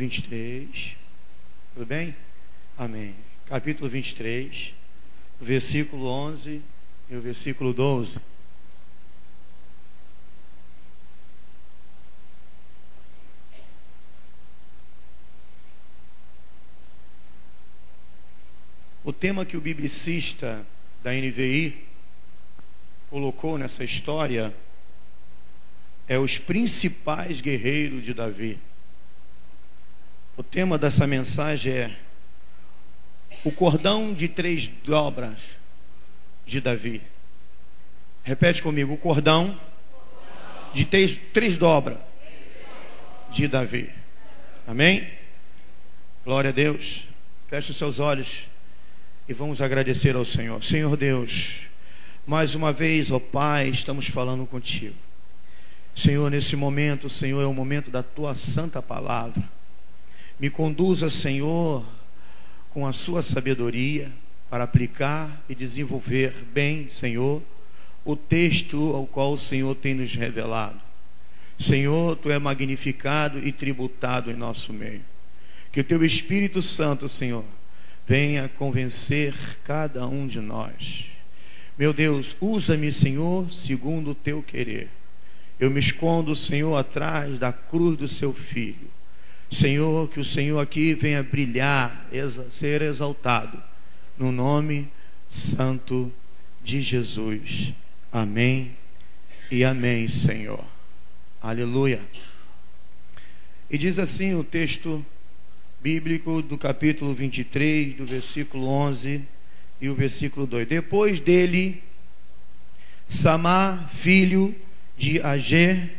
23. Tudo bem? Amém. Capítulo 23, versículo 11 e o versículo 12. O tema que o biblicista da NVI colocou nessa história é os principais guerreiros de Davi. O tema dessa mensagem é o cordão de 3 dobras de Davi. Repete comigo: o cordão de 3 dobras de Davi. Amém? Glória a Deus. Feche os seus olhos e vamos agradecer ao Senhor. Senhor Deus, mais uma vez, ó Pai, estamos falando contigo. Senhor, nesse momento, Senhor, é o momento da tua santa palavra. Me conduza, Senhor, com a sua sabedoria para aplicar e desenvolver bem, Senhor, o texto ao qual o Senhor tem nos revelado. Senhor, tu é magnificado e tributado em nosso meio. Que o teu Espírito Santo, Senhor, venha convencer cada um de nós. Meu Deus, usa-me, Senhor, segundo o teu querer. Eu me escondo, Senhor, atrás da cruz do seu Filho. Senhor, que o Senhor aqui venha brilhar, ser exaltado, no nome santo de Jesus. Amém e amém, Senhor. Aleluia. E diz assim o texto bíblico do capítulo 23, do versículo 11 e o versículo 2. Depois dele, Samá, filho de Agé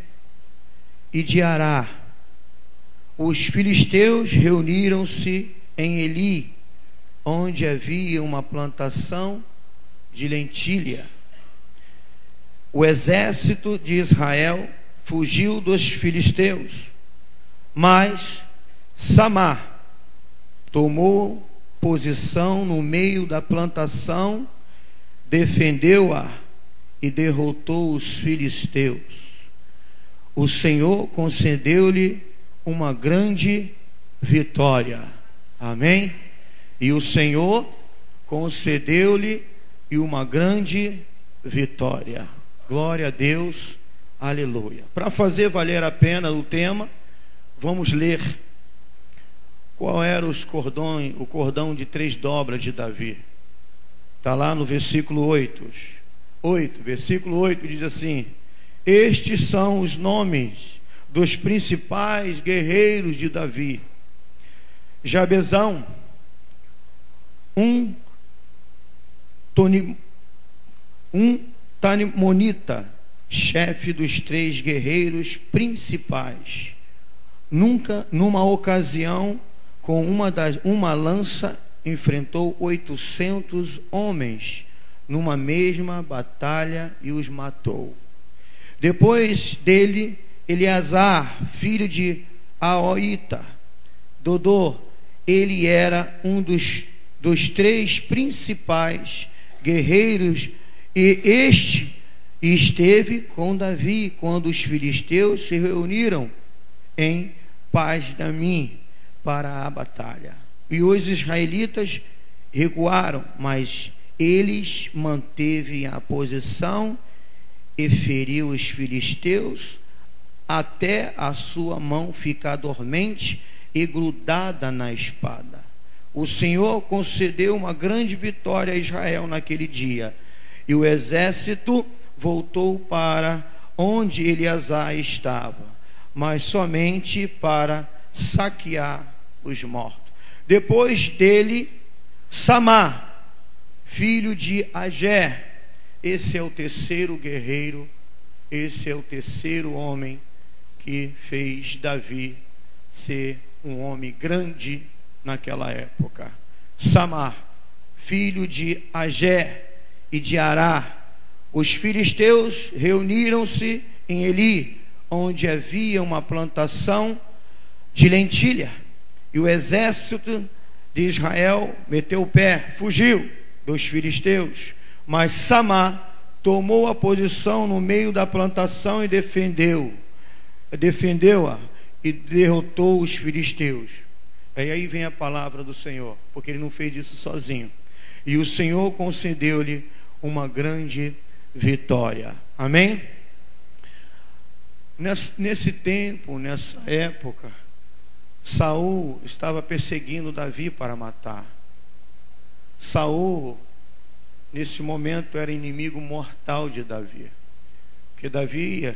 e de Ará, os filisteus reuniram-se em Eli, onde havia uma plantação de lentilha. O exército de Israel fugiu dos filisteus, mas Samá tomou posição no meio da plantação, defendeu-a e derrotou os filisteus. O Senhor concedeu-lhe uma grande vitória. Amém? E o Senhor concedeu-lhe uma grande vitória. Glória a Deus. Aleluia. Para fazer valer a pena o tema, vamos ler qual era o cordão de 3 dobras de Davi. Está lá no versículo 8. Versículo 8 diz assim: estes são os nomes dos principais guerreiros de Davi: Jabezão, um Tanimonita, chefe dos 3 guerreiros principais. Numa ocasião, com uma lança, enfrentou 800 homens numa mesma batalha e os matou. Depois dele, Eleazar, filho de Aoita, Dodô. Ele era um dos 3 principais guerreiros, e este esteve com Davi quando os filisteus se reuniram em Paz-damim para a batalha. E os israelitas recuaram, mas eles manteve a posição e feriu os filisteus até a sua mão ficar dormente e grudada na espada. O Senhor concedeu uma grande vitória a Israel naquele dia, e o exército voltou para onde Eleazar estava, mas somente para saquear os mortos. Depois dele, Samá, filho de Agé. Esse é o terceiro guerreiro, esse é o terceiro homem que fez Davi ser um homem grande naquela época. Samá, filho de Agé e de Ará. Os filisteus reuniram-se em Eli, onde havia uma plantação de lentilha, e o exército de Israel meteu o pé, fugiu dos filisteus, mas Samá tomou a posição no meio da plantação e defendeu-a e derrotou os filisteus. E aí vem a palavra do Senhor, porque ele não fez isso sozinho. E o Senhor concedeu-lhe uma grande vitória. Amém? Nesse tempo, nessa época, Saul estava perseguindo Davi para matar. Saul, nesse momento, era inimigo mortal de Davi, porque Davi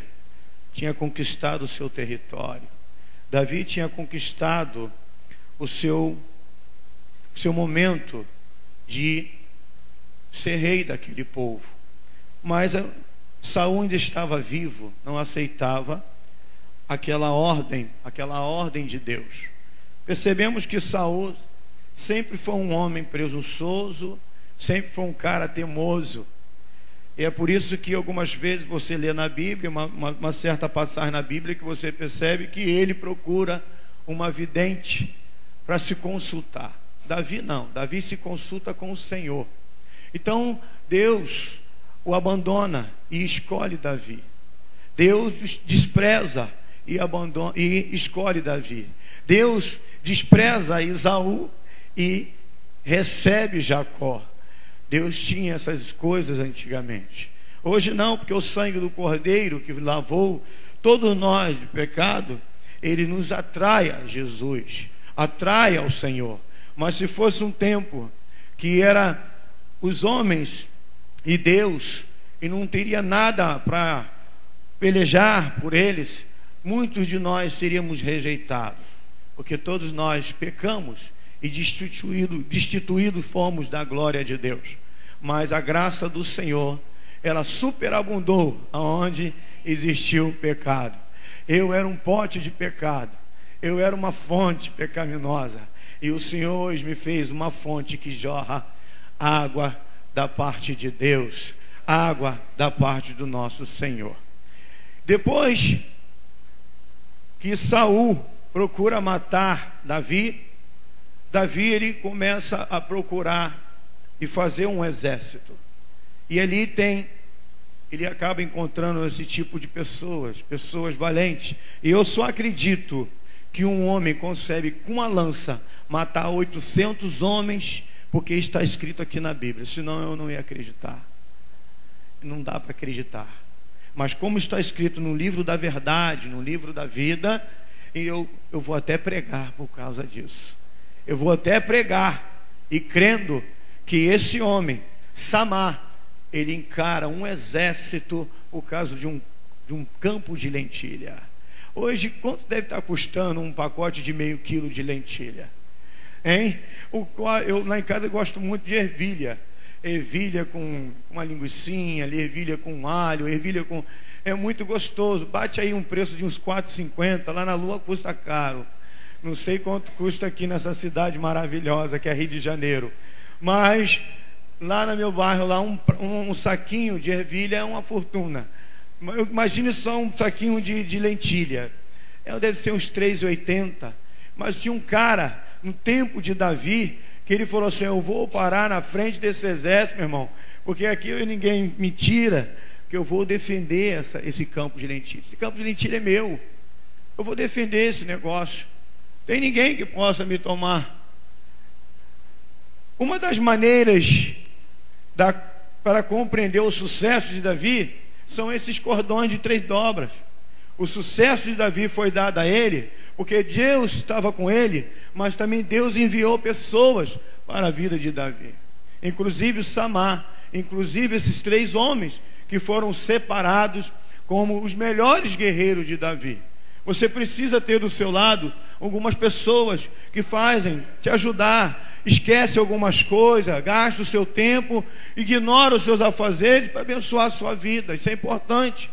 tinha conquistado o seu território. Davi tinha conquistado o seu momento de ser rei daquele povo. Mas Saul ainda estava vivo, não aceitava aquela ordem de Deus. Percebemos que Saul sempre foi um homem presunçoso, sempre foi um cara teimoso. E é por isso que algumas vezes você lê na Bíblia, uma certa passagem na Bíblia, que você percebe que ele procura uma vidente para se consultar. Davi não, Davi se consulta com o Senhor. Então Deus o abandona e escolhe Davi. Deus despreza e escolhe Davi. Deus despreza Esaú e recebe Jacó. Deus tinha essas coisas antigamente. Hoje não, porque o sangue do Cordeiro que lavou todos nós de pecado, ele nos atrai a Jesus, atrai ao Senhor. Mas se fosse um tempo que era os homens e Deus, e não teria nada para pelejar por eles, muitos de nós seríamos rejeitados, porque todos nós pecamos e destituídos fomos da glória de Deus. Mas a graça do Senhor, ela superabundou aonde existiu o pecado. Eu era um pote de pecado, eu era uma fonte pecaminosa, e o Senhor hoje me fez uma fonte que jorra água da parte de Deus, água da parte do nosso Senhor. Depois que Saul procura matar Davi, ele começa a procurar e fazer um exército. E ali ele acaba encontrando esse tipo de pessoas valentes. E eu só acredito que um homem consegue com uma lança matar 800 homens, porque está escrito aqui na Bíblia. Senão eu não ia acreditar. Não dá para acreditar. Mas como está escrito no livro da verdade, no livro da vida, eu vou até pregar por causa disso. Eu vou até pregar e crendo que esse homem, Samá, ele encara um exército por causa de um campo de lentilha. Hoje, quanto deve estar custando um pacote de meio quilo de lentilha? Hein? Eu lá em casa gosto muito de ervilha. Ervilha com uma linguicinha, ervilha com alho, ervilha com... É muito gostoso. Bate aí um preço de uns R$4,50. Lá na Lua custa caro. Não sei quanto custa aqui nessa cidade maravilhosa que é Rio de Janeiro. Mas lá no meu bairro, lá um saquinho de ervilha é uma fortuna. Imagine só um saquinho de lentilha. Deve ser uns R$3,80. Mas tinha um cara no tempo de Davi que ele falou assim: eu vou parar na frente desse exército, meu irmão, porque aqui ninguém me tira, que eu vou defender esse campo de lentilha. Esse campo de lentilha é meu. Eu vou defender esse negócio. Tem ninguém que possa me tomar. Uma das maneiras para compreender o sucesso de Davi são esses cordões de 3 dobras. O sucesso de Davi foi dado a ele porque Deus estava com ele, mas também Deus enviou pessoas para a vida de Davi, inclusive Samá, inclusive esses 3 homens que foram separados como os melhores guerreiros de Davi. Você precisa ter do seu lado algumas pessoas que fazem te ajudar. Esquece algumas coisas, gasta o seu tempo, ignora os seus afazeres para abençoar a sua vida. Isso é importante.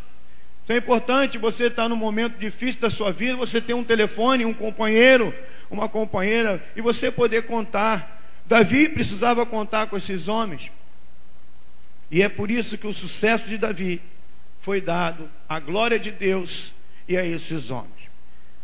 Isso é importante. Você está num momento difícil da sua vida, você tem um telefone, um companheiro, uma companheira, e você poder contar. Davi precisava contar com esses homens. E é por isso que o sucesso de Davi foi dado à glória de Deus e a esses homens.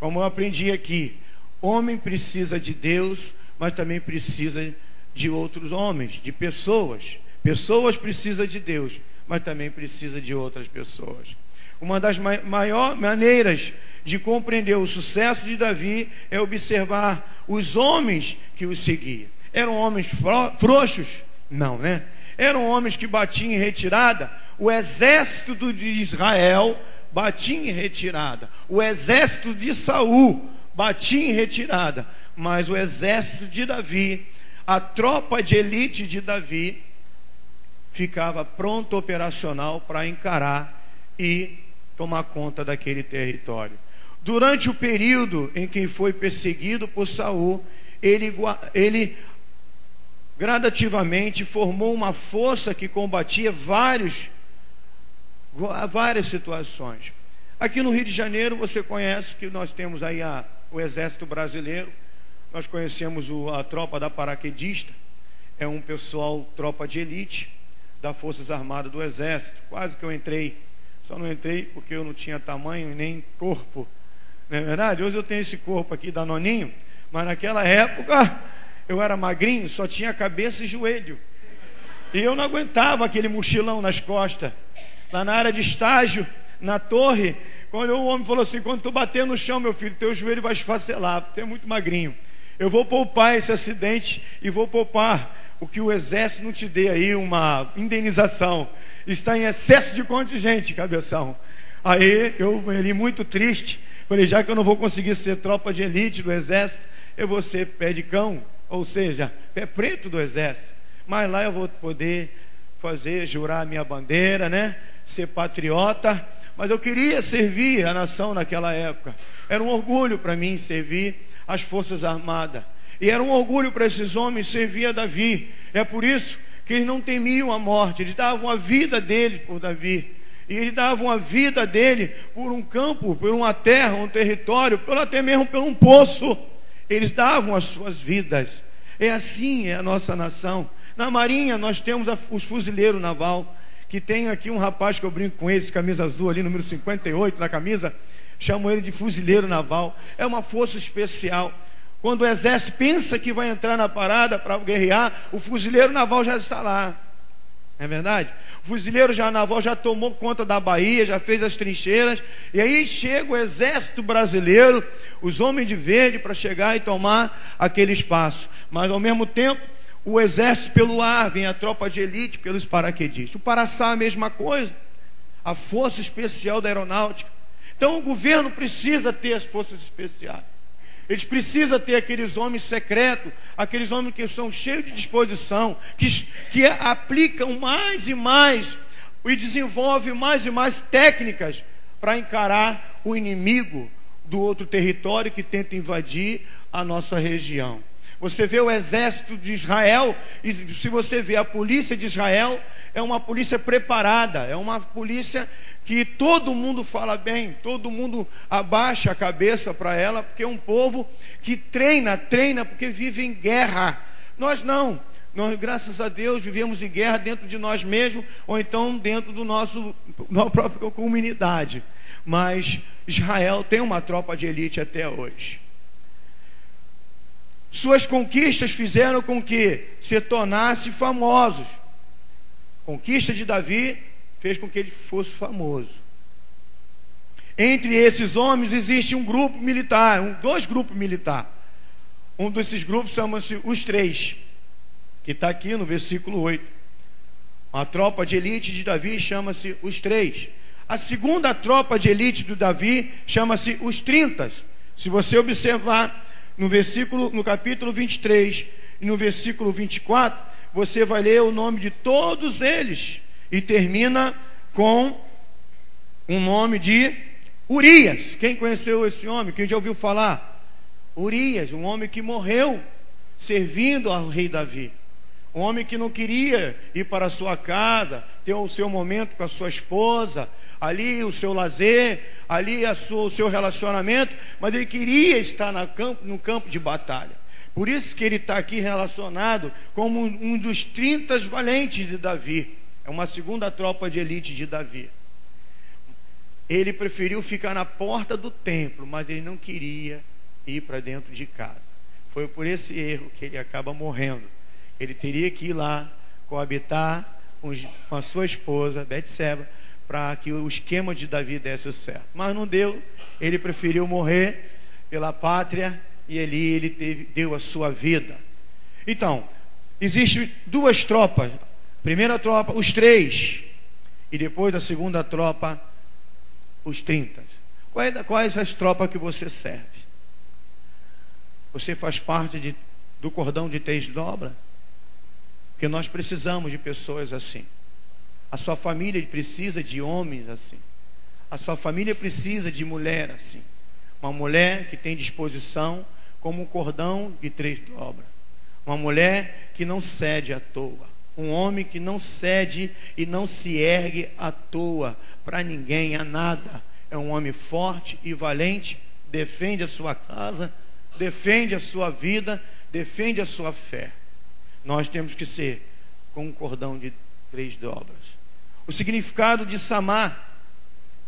Como eu aprendi aqui, homem precisa de Deus, mas também precisa de outros homens, de pessoas. Pessoas precisam de Deus, mas também precisa de outras pessoas. Uma das maiores maneiras de compreender o sucesso de Davi é observar os homens que o seguiam. Eram homens frouxos? Não, né? Eram homens que batiam em retirada. O exército de Israel batia em retirada. O exército de Saul batia em retirada. Mas o exército de Davi, a tropa de elite de Davi, ficava pronto, operacional para encarar e tomar conta daquele território. Durante o período em que foi perseguido por Saul, ele gradativamente formou uma força que combatia várias situações. Aqui no Rio de Janeiro, você conhece que nós temos aí o Exército Brasileiro. Nós conhecemos a tropa da paraquedista. É um pessoal, tropa de elite das Forças Armadas do Exército. Quase que eu entrei, só não entrei porque eu não tinha tamanho nem corpo, não é verdade? Hoje eu tenho esse corpo aqui danoninho, mas naquela época eu era magrinho, só tinha cabeça e joelho, e eu não aguentava aquele mochilão nas costas. Lá na área de estágio, na torre, quando o homem falou assim: quando tu bater no chão, meu filho, teu joelho vai esfacelar, porque tu é muito magrinho. Eu vou poupar esse acidente e vou poupar o que o exército não te dê aí uma indenização. Está em excesso de contingente, cabeção. Aí eu ali muito triste, falei: já que eu não vou conseguir ser tropa de elite do exército, eu vou ser pé de cão, ou seja, pé preto do exército. Mas lá eu vou poder jurar a minha bandeira, né? Ser patriota. Mas eu queria servir a nação naquela época. Era um orgulho para mim servir as Forças Armadas. E era um orgulho para esses homens servir a Davi. É por isso que eles não temiam a morte. Eles davam a vida deles por Davi. E eles davam a vida dele por um campo, por uma terra, um território, até mesmo por um poço. Eles davam as suas vidas. É assim a nossa nação. Na Marinha nós temos os fuzileiros naval, que tem aqui um rapaz que eu brinco com esse, camisa azul ali, número 58 na camisa, chamo ele de fuzileiro naval. É uma força especial. Quando o exército pensa que vai entrar na parada para guerrear, o fuzileiro naval já está lá. Não é verdade? O fuzileiro naval já tomou conta da Bahia, já fez as trincheiras, e aí chega o exército brasileiro, os homens de verde, para chegar e tomar aquele espaço. Mas ao mesmo tempo, o exército pelo ar, vem a tropa de elite pelos paraquedistas. O Paraçá a mesma coisa, a força especial da aeronáutica. Então o governo precisa ter as forças especiais. Eles precisam ter aqueles homens secretos, aqueles homens que são cheios de disposição, que aplicam mais e mais e desenvolvem mais e mais técnicas para encarar o inimigo do outro território que tenta invadir a nossa região. Você vê o exército de Israel, e se você vê a polícia de Israel, é uma polícia preparada, é uma polícia que todo mundo fala bem, todo mundo abaixa a cabeça para ela, porque é um povo que treina porque vive em guerra. Nós não, nós, graças a Deus, vivemos em guerra dentro de nós mesmos, ou então dentro da nossa própria comunidade. Mas Israel tem uma tropa de elite até hoje. Suas conquistas fizeram com que se tornasse famosos. A conquista de Davi fez com que ele fosse famoso. Entre esses homens existe um grupo militar, dois grupos militares. Um desses grupos chama-se os três, que está aqui no versículo 8. A tropa de elite de Davi chama-se os três. A segunda tropa de elite do Davi chama-se os 30. Se você observar no capítulo 23 e no versículo 24, você vai ler o nome de todos eles. E termina com o nome de Urias. Quem conheceu esse homem? Quem já ouviu falar? Urias, um homem que morreu servindo ao rei Davi. Um homem que não queria ir para a sua casa, ter o seu momento com a sua esposa, ali o seu lazer, ali o seu relacionamento, mas ele queria estar no campo de batalha. Por isso que ele está aqui relacionado como um dos 30 valentes de Davi. É uma segunda tropa de elite de Davi. Ele preferiu ficar na porta do templo, mas ele não queria ir para dentro de casa. Foi por esse erro que ele acaba morrendo. Ele teria que ir lá coabitar com a sua esposa, Betseba, para que o esquema de Davi desse certo. Mas não deu, ele preferiu morrer pela pátria e ele deu a sua vida. Então, existem duas tropas. Primeira tropa, os 3, e depois a segunda tropa, os 30. Quais as tropas que você serve? Você faz parte do cordão de 3 dobras? Porque nós precisamos de pessoas assim. A sua família precisa de homens assim. A sua família precisa de mulher assim. Uma mulher que tem disposição como um cordão de 3 dobras. Uma mulher que não cede à toa. Um homem que não cede e não se ergue à toa para ninguém, a nada. É um homem forte e valente, defende a sua casa, defende a sua vida, defende a sua fé. Nós temos que ser com um cordão de 3 dobras. O significado de Samar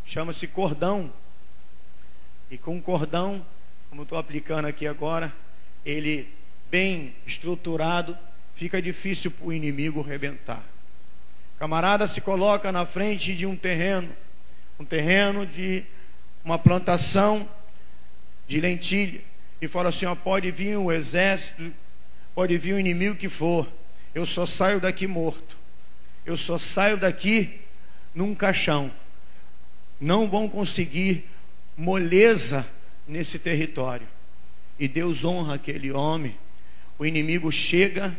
chama-se cordão. E com um cordão, como estou aplicando aqui agora, ele bem estruturado, fica difícil para o inimigo rebentar. O camarada se coloca na frente de um terreno de uma plantação de lentilha, e fala assim: ó, pode vir o exército, pode vir o inimigo que for, eu só saio daqui morto, eu só saio daqui num caixão. Não vão conseguir moleza nesse território. E Deus honra aquele homem. O inimigo chega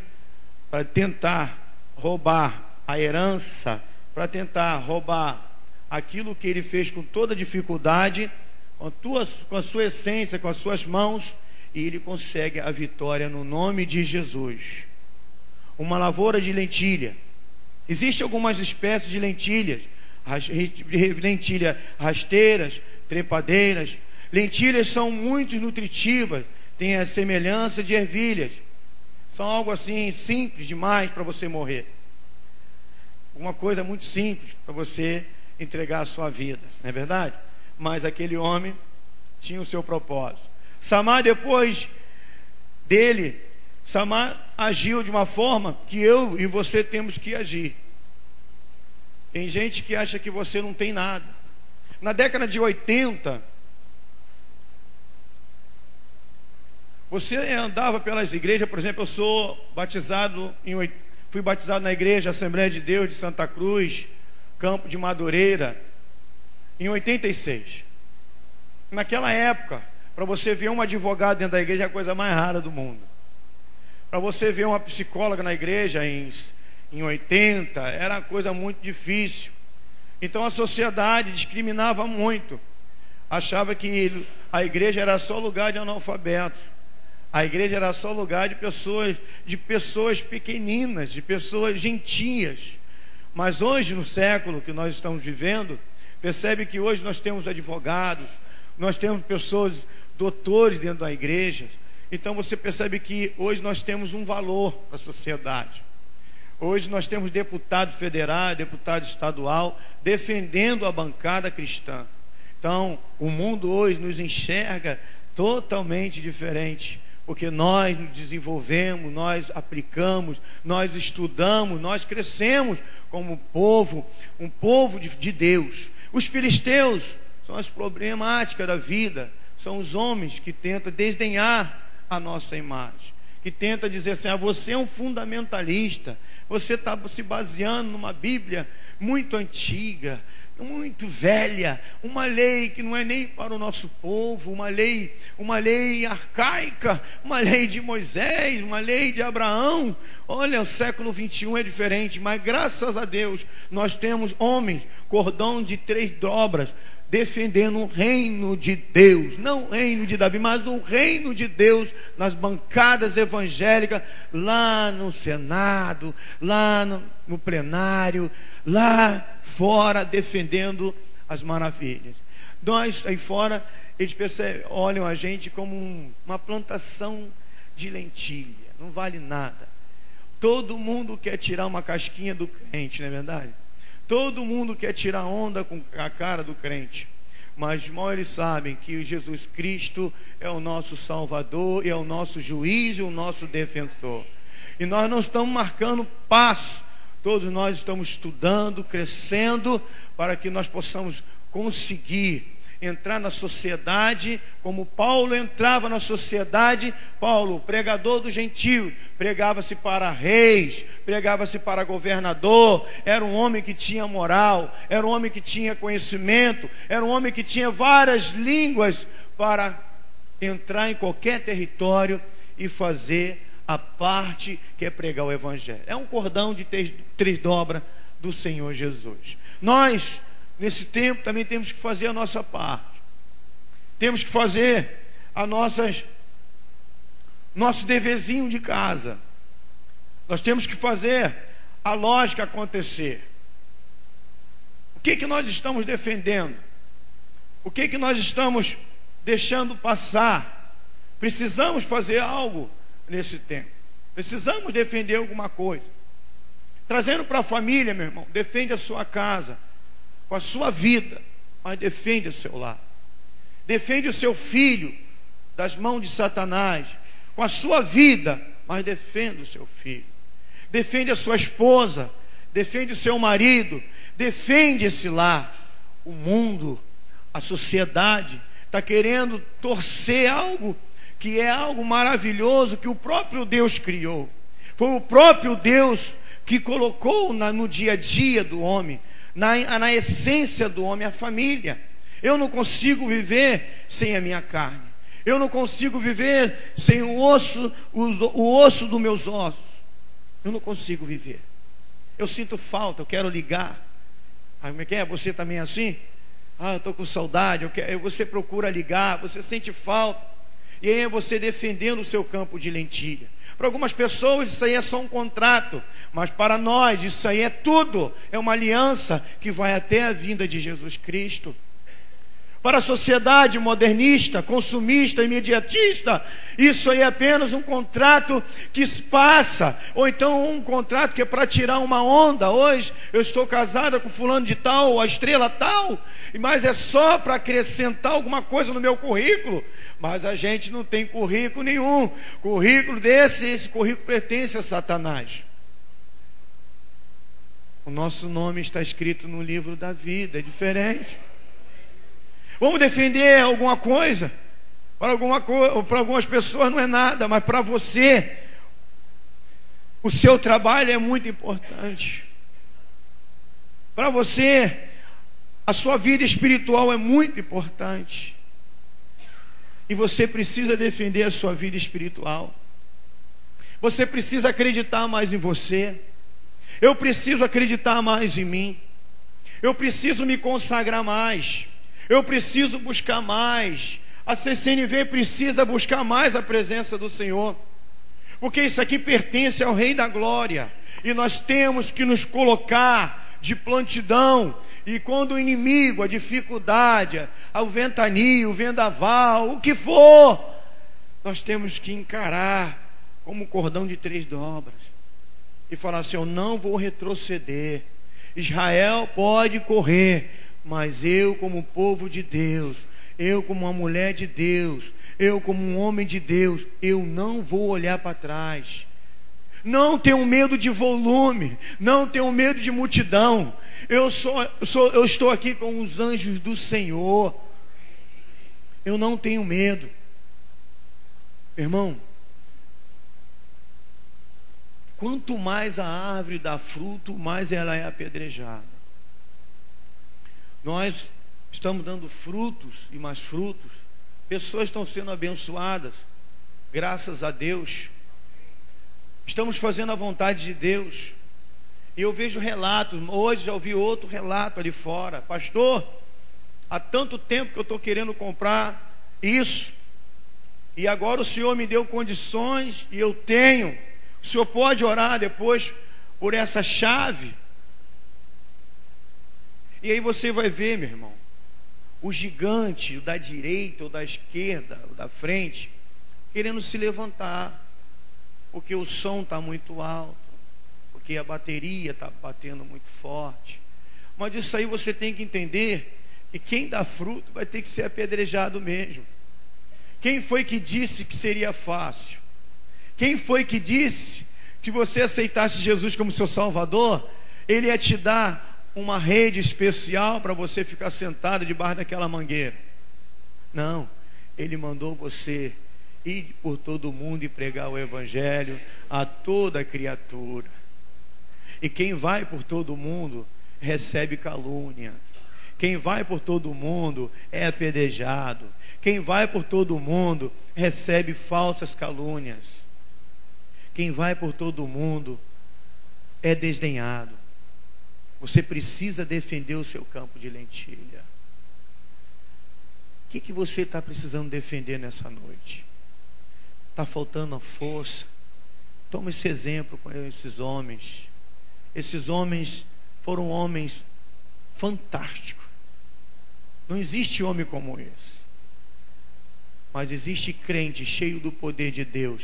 para tentar roubar a herança, para tentar roubar aquilo que ele fez com toda dificuldade, com a sua essência, com as suas mãos, e ele consegue a vitória no nome de Jesus. Uma lavoura de lentilha. Existem algumas espécies de lentilhas, lentilhas rasteiras, trepadeiras. Lentilhas são muito nutritivas, têm a semelhança de ervilhas. São algo assim simples demais para você morrer. Uma coisa muito simples para você entregar a sua vida, não é verdade? Mas aquele homem tinha o seu propósito. Samar, depois dele, Samar agiu de uma forma que eu e você temos que agir. Tem gente que acha que você não tem nada. Na década de 80, você andava pelas igrejas. Por exemplo, eu fui batizado na igreja Assembleia de Deus de Santa Cruz, Campo de Madureira, em 86. Naquela época, para você ver um advogado dentro da igreja é a coisa mais rara do mundo. Para você ver uma psicóloga na igreja em 80, era uma coisa muito difícil. Então a sociedade discriminava muito. Achava que a igreja era só lugar de analfabetos. A igreja era só lugar de pessoas pequeninas, de pessoas gentias. Mas hoje, no século que nós estamos vivendo, percebe que hoje nós temos advogados, nós temos pessoas, doutores dentro da igreja. Então você percebe que hoje nós temos um valor para a sociedade. Hoje nós temos deputado federal, deputado estadual, defendendo a bancada cristã. Então, o mundo hoje nos enxerga totalmente diferente, porque nós nos desenvolvemos, nós aplicamos, nós estudamos, nós crescemos como povo, um povo de Deus. Os filisteus são as problemáticas da vida, são os homens que tentam desdenhar a nossa imagem, que tentam dizer assim: você é um fundamentalista, você está se baseando numa Bíblia muito antiga, muito velha, uma lei que não é nem para o nosso povo, uma lei arcaica, uma lei de Moisés, uma lei de Abraão. Olha, o século 21 é diferente, mas graças a Deus nós temos homens, cordão de 3 dobras, defendendo o reino de Deus, não o reino de Davi, mas o reino de Deus nas bancadas evangélicas, lá no Senado, lá no plenário, lá fora, defendendo as maravilhas. Nós aí fora, eles olham a gente como uma plantação de lentilha, não vale nada. Todo mundo quer tirar uma casquinha do crente, não é verdade? Todo mundo quer tirar onda com a cara do crente, mas mal eles sabem que Jesus Cristo é o nosso Salvador, e é o nosso juiz e o nosso defensor. E nós não estamos marcando passo Todos nós estamos estudando, crescendo, para que nós possamos conseguir entrar na sociedade, como Paulo entrava na sociedade. Paulo, pregador dos gentios, pregava-se para reis, pregava-se para governador, era um homem que tinha moral, era um homem que tinha conhecimento, era um homem que tinha várias línguas para entrar em qualquer território e fazer a parte que é pregar o Evangelho. É um cordão de três dobras do Senhor Jesus. Nós, nesse tempo, também temos que fazer a nossa parte. Temos que fazer nosso deverzinho de casa. Nós temos que fazer a lógica acontecer. O que nós estamos defendendo? O que nós estamos deixando passar? Precisamos fazer algo nesse tempo. Precisamos defender alguma coisa. Trazendo para a família, meu irmão, defende a sua casa com a sua vida, mas defende o seu lar. Defende o seu filho das mãos de Satanás com a sua vida, mas defende o seu filho. Defende a sua esposa, defende o seu marido, defende esse lar. O mundo, a sociedade está querendo torcer algo que é algo maravilhoso que o próprio Deus criou. Foi o próprio Deus que colocou no dia a dia do homem, na essência do homem, a família. Eu não consigo viver sem a minha carne. Eu não consigo viver sem o osso dos meus ossos. Eu não consigo viver. Eu sinto falta, eu quero ligar. Como é que é? Você também é assim? Eu estou com saudade. Você procura ligar, você sente falta. E aí é você defendendo o seu campo de lentilha. Para algumas pessoas isso aí é só um contrato, mas para nós isso aí é tudo. É uma aliança que vai até a vinda de Jesus Cristo. Para a sociedade modernista, consumista, imediatista, isso aí é apenas um contrato que passa, ou então um contrato que é para tirar uma onda. Hoje eu estou casada com fulano de tal, a estrela tal, mas é só para acrescentar alguma coisa no meu currículo. Mas a gente não tem currículo nenhum. Esse currículo pertence a Satanás. O nosso nome está escrito no livro da vida, é diferente. Vamos defender alguma coisa? Para algumas pessoas não é nada, mas para você, o seu trabalho é muito importante. Para você, a sua vida espiritual é muito importante. E você precisa defender a sua vida espiritual. Você precisa acreditar mais em você. Eu preciso acreditar mais em mim. Eu preciso me consagrar mais. Eu preciso buscar mais. A CCNV precisa buscar mais a presença do Senhor. Porque isso aqui pertence ao Rei da Glória. E nós temos que nos colocar de prontidão. E quando o inimigo, a dificuldade, o ventania, o vendaval, o que for, nós temos que encarar como um cordão de três dobras e falar assim: eu não vou retroceder. Israel pode correr, mas eu, como povo de Deus, eu como uma mulher de Deus, eu como um homem de Deus, eu não vou olhar para trás. Não tenho medo de volume, não tenho medo de multidão. Eu estou aqui com os anjos do Senhor. Eu não tenho medo. Irmão, quanto mais a árvore dá fruto, mais ela é apedrejada. Nós estamos dando frutos e mais frutos. Pessoas estão sendo abençoadas, graças a Deus. Estamos fazendo a vontade de Deus. E eu vejo relatos. Hoje já ouvi outro relato ali fora: pastor, há tanto tempo que eu estou querendo comprar isso, e agora o Senhor me deu condições e eu tenho. O Senhor pode orar depois por essa chave? E aí você vai ver, meu irmão, o gigante, o da direita ou da esquerda, ou da frente, querendo se levantar, porque o som está muito alto, porque a bateria está batendo muito forte. Mas isso aí você tem que entender que quem dá fruto vai ter que ser apedrejado mesmo. Quem foi que disse que seria fácil? Quem foi que disse Se você aceitasse Jesus como seu Salvador, Ele ia te dar uma rede especial para você ficar sentado debaixo daquela mangueira. Não, Ele mandou você ir por todo mundo e pregar o Evangelho a toda criatura. E quem vai por todo mundo recebe calúnia. Quem vai por todo mundo é apedrejado. Quem vai por todo mundo recebe falsas calúnias. Quem vai por todo mundo é desdenhado. Você precisa defender o seu campo de lentilha. O que você está precisando defender nessa noite? Está faltando a força? Toma esse exemplo com esses homens. Esses homens foram homens fantásticos. Não existe homem como esse. Mas existe crente cheio do poder de Deus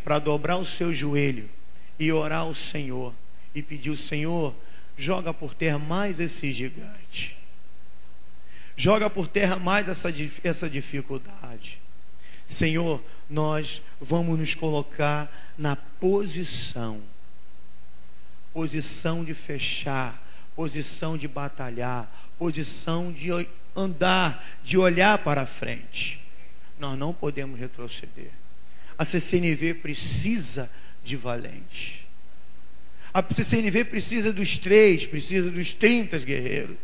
para dobrar o seu joelho e orar ao Senhor e pedir: o Senhor, joga por terra mais esse gigante, joga por terra mais essa dificuldade. Senhor, nós vamos nos colocar na posição de fechar, posição de batalhar, posição de andar, de olhar para frente. Nós não podemos retroceder. A CCNV precisa de valente. A CCNV precisa dos 3, precisa dos 30 guerreiros,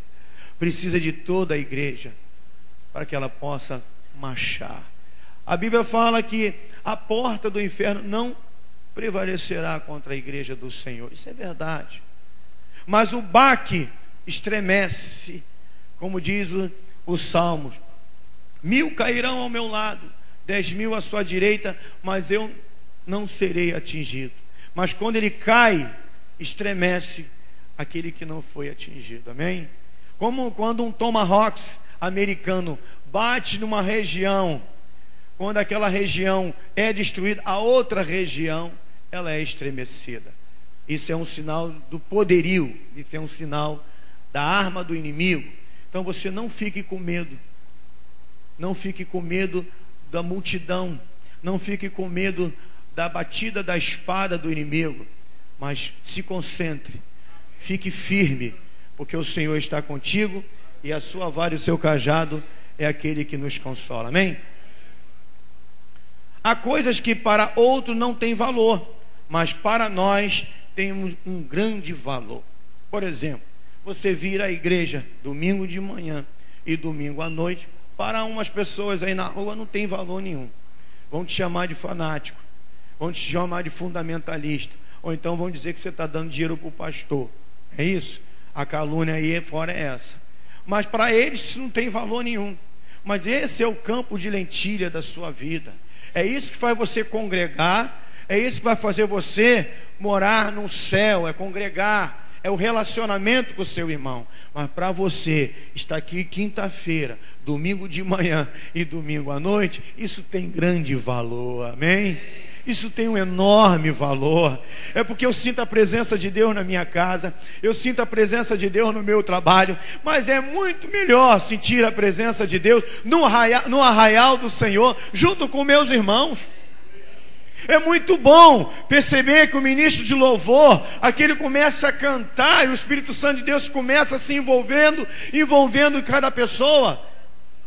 precisa de toda a igreja para que ela possa marchar. A Bíblia fala que a porta do inferno não prevalecerá contra a igreja do Senhor. Isso é verdade. Mas o baque estremece, como diz os Salmos: 1000 cairão ao meu lado, 10.000 à sua direita, mas eu não serei atingido. Mas quando ele cai, estremece aquele que não foi atingido. Amém? Como quando um Tomahawk americano bate numa região, quando aquela região é destruída, a outra região ela é estremecida. Isso é um sinal do poderio, isso é um sinal da arma do inimigo. Então você não fique com medo. Não fique com medo da multidão. Não fique com medo da batida da espada do inimigo. Mas se concentre. Fique firme, porque o Senhor está contigo e a sua vara e o seu cajado é aquele que nos consola. Amém? Há coisas que para outro não tem valor, mas para nós temos um grande valor. Por exemplo, você vir à igreja domingo de manhã e domingo à noite, para umas pessoas aí na rua não tem valor nenhum. Vão te chamar de fanático, vão te chamar de fundamentalista, ou então vão dizer que você está dando dinheiro para o pastor. É isso? A calúnia aí fora é essa. Mas para eles isso não tem valor nenhum. Mas esse é o campo de lentilha da sua vida. É isso que faz você congregar, é isso que vai fazer você morar no céu, é congregar, é o relacionamento com o seu irmão. Mas para você estar aqui quinta-feira, domingo de manhã e domingo à noite, isso tem grande valor, amém? Isso tem um enorme valor. É porque eu sinto a presença de Deus na minha casa, eu sinto a presença de Deus no meu trabalho, mas é muito melhor sentir a presença de Deus no arraial do Senhor, junto com meus irmãos. É muito bom perceber que o ministro de louvor, aquele começa a cantar e o Espírito Santo de Deus começa a se envolvendo em cada pessoa.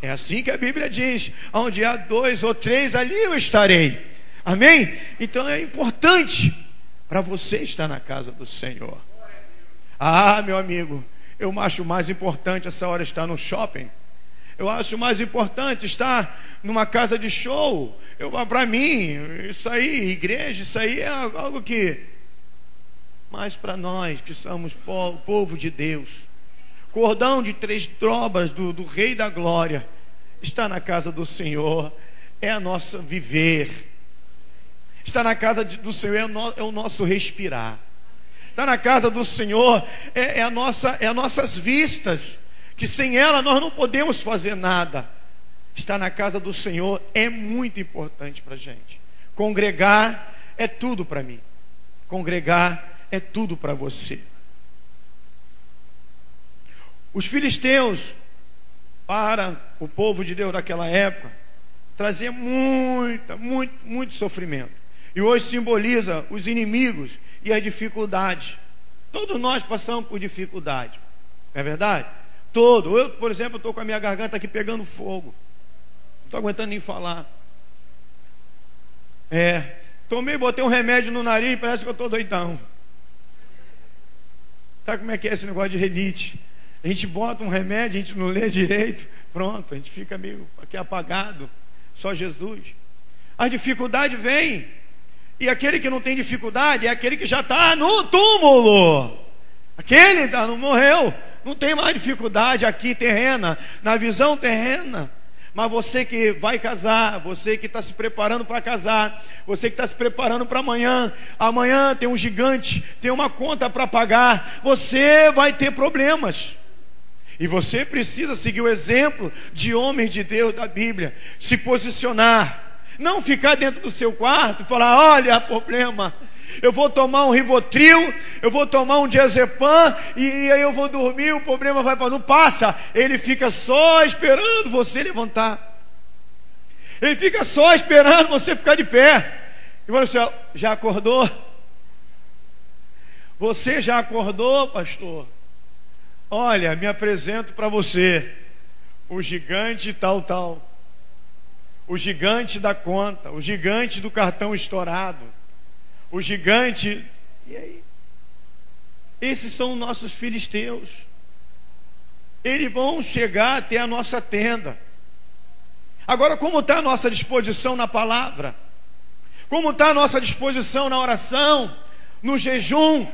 É assim que a Bíblia diz: onde há 2 ou 3, ali eu estarei. Amém? Então é importante para você estar na casa do Senhor. Ah, meu amigo, eu acho mais importante essa hora estar no shopping. Eu acho mais importante estar numa casa de show. Para mim, isso aí, igreja, isso aí é algo que... Mas para nós que somos povo de Deus, cordão de 3 dobras do Rei da Glória, estar na casa do Senhor é a nossa viver. Estar na casa do Senhor é o nosso respirar. Estar na casa do Senhor é as nossas vistas, que sem ela nós não podemos fazer nada. Estar na casa do Senhor é muito importante para a gente. Congregar é tudo para mim. Congregar é tudo para você. Os filisteus, para o povo de Deus daquela época, trazia muito sofrimento. E hoje simboliza os inimigos e as dificuldades. Todos nós passamos por dificuldade, não é verdade? Eu, por exemplo, estou com a minha garganta aqui pegando fogo, não estou aguentando nem falar. Botei um remédio no nariz, parece que eu estou doidão. Sabe como é que é esse negócio de rinite? A gente bota um remédio, a gente não lê direito, pronto, a gente fica meio aqui apagado. Só Jesus. A dificuldade vem, e aquele que não tem dificuldade é aquele que já está no túmulo. Aquele não morreu, não tem mais dificuldade aqui terrena, na visão terrena. Mas você que vai casar, você que está se preparando para casar, você que está se preparando para amanhã, amanhã tem um gigante, tem uma conta para pagar, você vai ter problemas. E você precisa seguir o exemplo de homens de Deus da Bíblia, se posicionar, não ficar dentro do seu quarto e falar: olha, problema, eu vou tomar um Rivotril, eu vou tomar um Diazepam e aí eu vou dormir, o problema vai para... Não passa, ele fica só esperando você levantar, ele fica só esperando você ficar de pé. E você já acordou? Você já acordou, pastor? Olha, me apresento para você o gigante tal, o gigante da conta, o gigante do cartão estourado, o gigante... E aí? Esses são os nossos filisteus. Eles vão chegar até a nossa tenda. Agora, como está a nossa disposição na palavra? Como está a nossa disposição na oração, no jejum?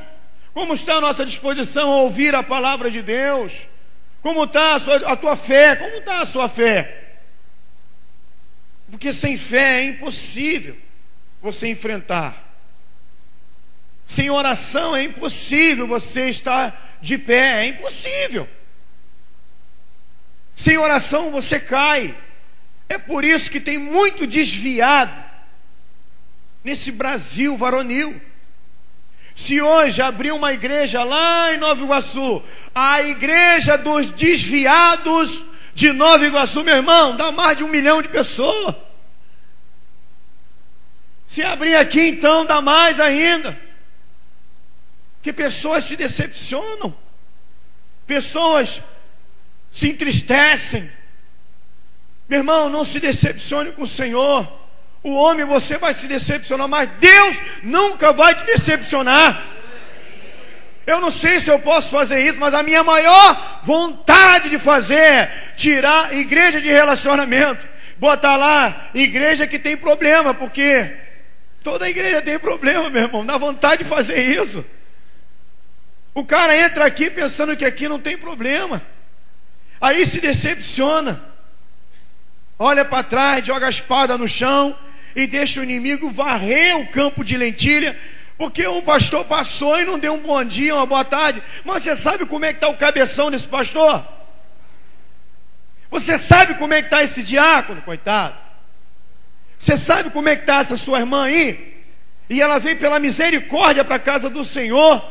Como está a nossa disposição a ouvir a palavra de Deus? Como está a tua fé? Como está a sua fé? Porque sem fé é impossível você enfrentar. Sem oração é impossível você estar de pé, é impossível. Sem oração você cai. É por isso que tem muito desviado nesse Brasil varonil. Se hoje abrir uma igreja lá em Nova Iguaçu, a igreja dos desviados de Nova Iguaçu, meu irmão, dá mais de 1 milhão de pessoas. Se abrir aqui, então, dá mais ainda. Que pessoas se decepcionam, pessoas se entristecem. Meu irmão, não se decepcione com o Senhor. O homem você vai se decepcionar, mas Deus nunca vai te decepcionar. Eu não sei se eu posso fazer isso, mas a minha maior vontade de fazer é tirar igreja de relacionamento, botar lá igreja que tem problema, porque toda igreja tem problema, meu irmão. Dá vontade de fazer isso. O cara entra aqui pensando que aqui não tem problema, aí se decepciona, olha para trás, joga a espada no chão e deixa o inimigo varrer o campo de lentilha, porque o pastor passou e não deu um bom dia, uma boa tarde. Mas você sabe como é que está o cabeção desse pastor? Você sabe como é que está esse diácono, coitado? Você sabe como é que está essa sua irmã aí? E ela veio pela misericórdia para a casa do Senhor,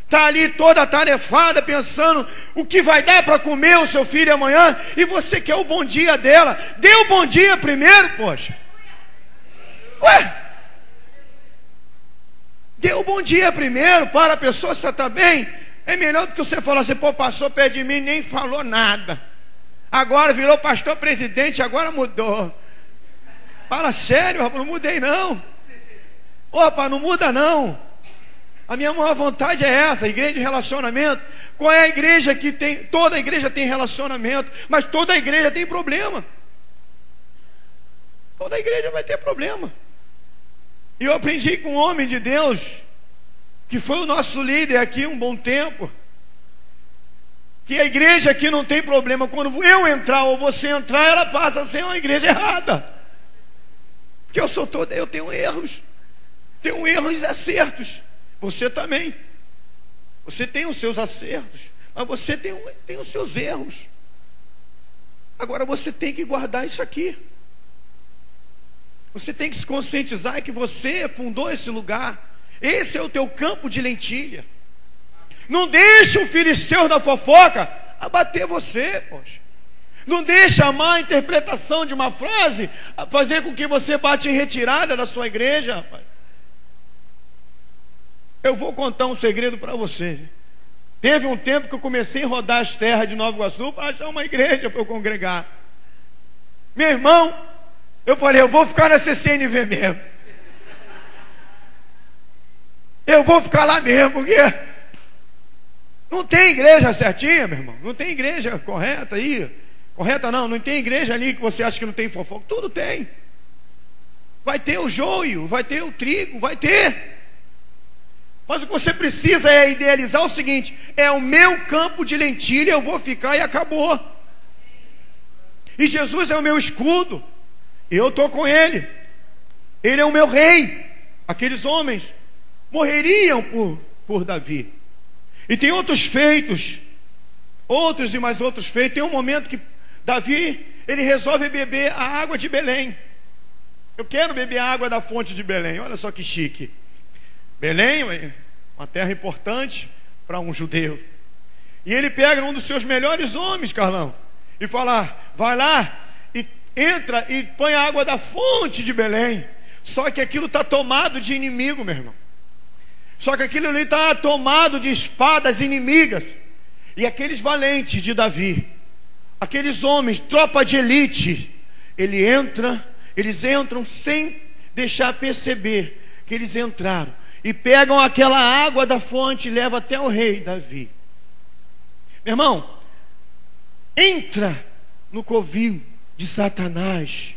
está ali toda atarefada, pensando o que vai dar para comer o seu filho amanhã, e você quer o bom dia dela. Dê o bom dia primeiro, poxa. Ué, dê o bom dia primeiro para a pessoa, se está bem. É melhor do que você falar assim: pô, passou perto de mim, nem falou nada, agora virou pastor presidente, agora mudou. Fala sério, rapaz, não mudei não. Opa, não muda não. A minha maior vontade é essa, igreja de relacionamento. Qual é a igreja que tem? Toda igreja tem relacionamento, mas toda igreja tem problema. Toda igreja vai ter problema. E eu aprendi com um homem de Deus, que foi o nosso líder aqui um bom tempo, que a igreja aqui não tem problema. Quando eu entrar ou você entrar, ela passa a ser uma igreja errada. Porque eu tenho erros e acertos. Você também. Você tem os seus acertos, mas você tem os seus erros. Agora você tem que guardar isso aqui. Você tem que se conscientizar que você fundou esse lugar. Esse é o teu campo de lentilha. Não deixa o filisteu da fofoca abater você, poxa. Não deixa a má interpretação de uma frase fazer com que você bate em retirada da sua igreja, rapaz. Eu vou contar um segredo para você. Teve um tempo que eu comecei a rodar as terras de Nova Iguaçu para achar uma igreja para eu congregar. Meu irmão, eu falei, eu vou ficar na CCNV mesmo. Eu vou ficar lá mesmo, porque não tem igreja certinha, meu irmão. Não tem igreja correta aí. Correta não tem igreja ali que você acha que não tem fofoca. Tudo tem. Vai ter o joio, vai ter o trigo, vai ter. Mas o que você precisa é idealizar o seguinte: é o meu campo de lentilha, eu vou ficar e acabou. E Jesus é o meu escudo, eu estou com Ele. Ele é o meu rei. Aqueles homens morreriam por Davi. E tem outros feitos, outros e mais outros feitos. Tem um momento que Davi, ele resolve beber a água de Belém. Eu quero beber a água da fonte de Belém. Olha só que chique. Belém, uma terra importante para um judeu. E ele pega um dos seus melhores homens, Carlão, e fala: vai lá e entra e põe a água da fonte de Belém. Só que aquilo está tomado de inimigo, meu irmão. Só que aquilo ali está tomado de espadas inimigas. E aqueles valentes de Davi, aqueles homens, tropa de elite, eles entram sem deixar perceber que eles entraram. E pegam aquela água da fonte e levam até o rei Davi. Meu irmão, entra no covil de Satanás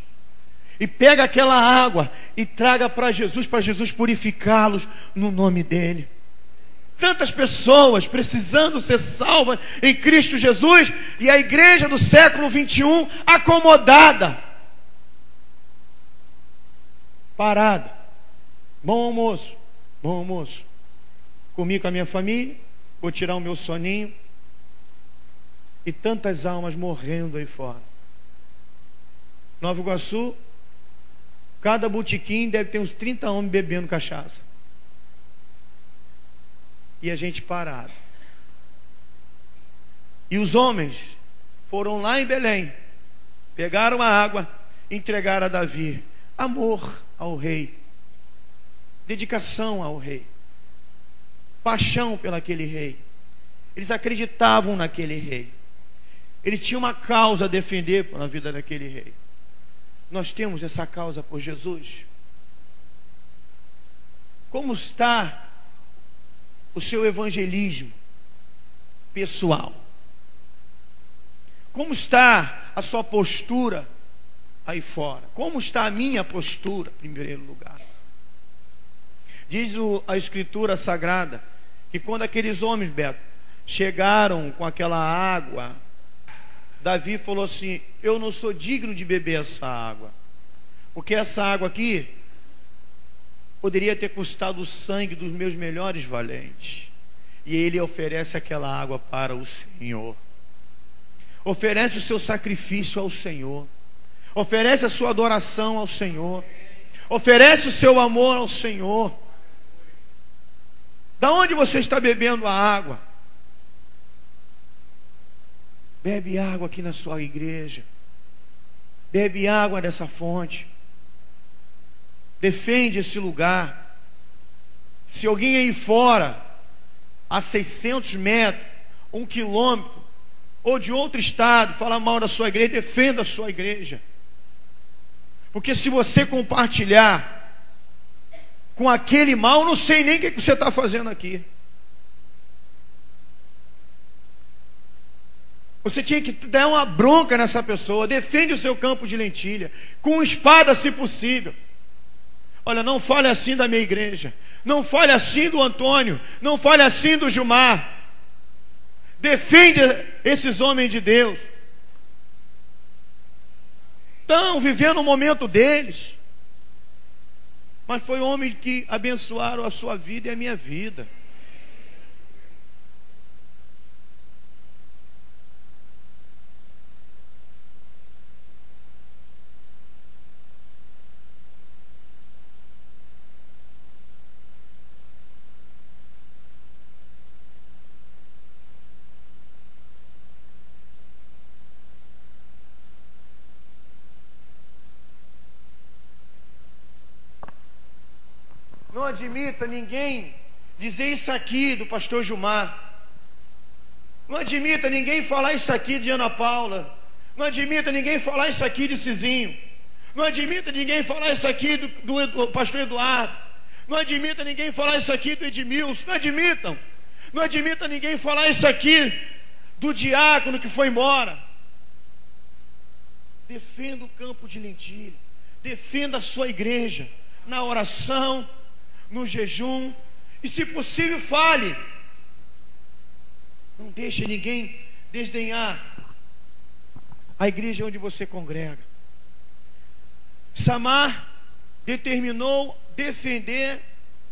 e pega aquela água e traga para Jesus purificá-los no nome dele. Tantas pessoas precisando ser salvas em Cristo Jesus, e a igreja do século 21 acomodada, parada. Bom almoço, comi com a minha família, vou tirar o meu soninho. E tantas almas morrendo aí fora. Nova Iguaçu, cada botequim deve ter uns 30 homens bebendo cachaça. E a gente parado. E os homens foram lá em Belém, pegaram a água, entregaram a Davi. Amor ao rei, dedicação ao rei, paixão pelaquele rei. Eles acreditavam naquele rei. Ele tinha uma causa a defender na vida daquele rei. Nós temos essa causa por Jesus. Como está o seu evangelismo pessoal? Como está a sua postura aí fora? Como está a minha postura, em primeiro lugar? Diz a Escritura Sagrada que quando aqueles homens, Beto, chegaram com aquela água, Davi falou assim: eu não sou digno de beber essa água, porque essa água aqui poderia ter custado o sangue dos meus melhores valentes. E ele oferece aquela água para o Senhor, oferece o seu sacrifício ao Senhor, oferece a sua adoração ao Senhor, oferece o seu amor ao Senhor. Da onde você está bebendo a água? Bebe água aqui na sua igreja. Bebe água dessa fonte. Defende esse lugar. Se alguém aí fora, a 600 metros, 1 quilômetro, ou de outro estado, falar mal da sua igreja, defenda a sua igreja. Porque se você compartilhar com aquele mal, eu não sei nem o que você está fazendo aqui. Você tinha que dar uma bronca nessa pessoa. Defende o seu campo de lentilha, com espada se possível. Olha, não fale assim da minha igreja, não fale assim do Antônio, não fale assim do Gilmar. Defende esses homens de Deus. Estão vivendo o momento deles, mas foi homem que abençoaram a sua vida e a minha vida. Não admita ninguém dizer isso aqui do pastor Gilmar. Não admita ninguém falar isso aqui de Ana Paula. Não admita ninguém falar isso aqui de Cizinho. Não admita ninguém falar isso aqui do pastor Eduardo. Não admita ninguém falar isso aqui do Edmilson. Não admitam. Não admita ninguém falar isso aqui do diácono que foi embora. Defenda o campo de lentilha. Defenda a sua igreja na oração, no jejum, e se possível fale. Não deixe ninguém desdenhar a igreja onde você congrega. Samar determinou defender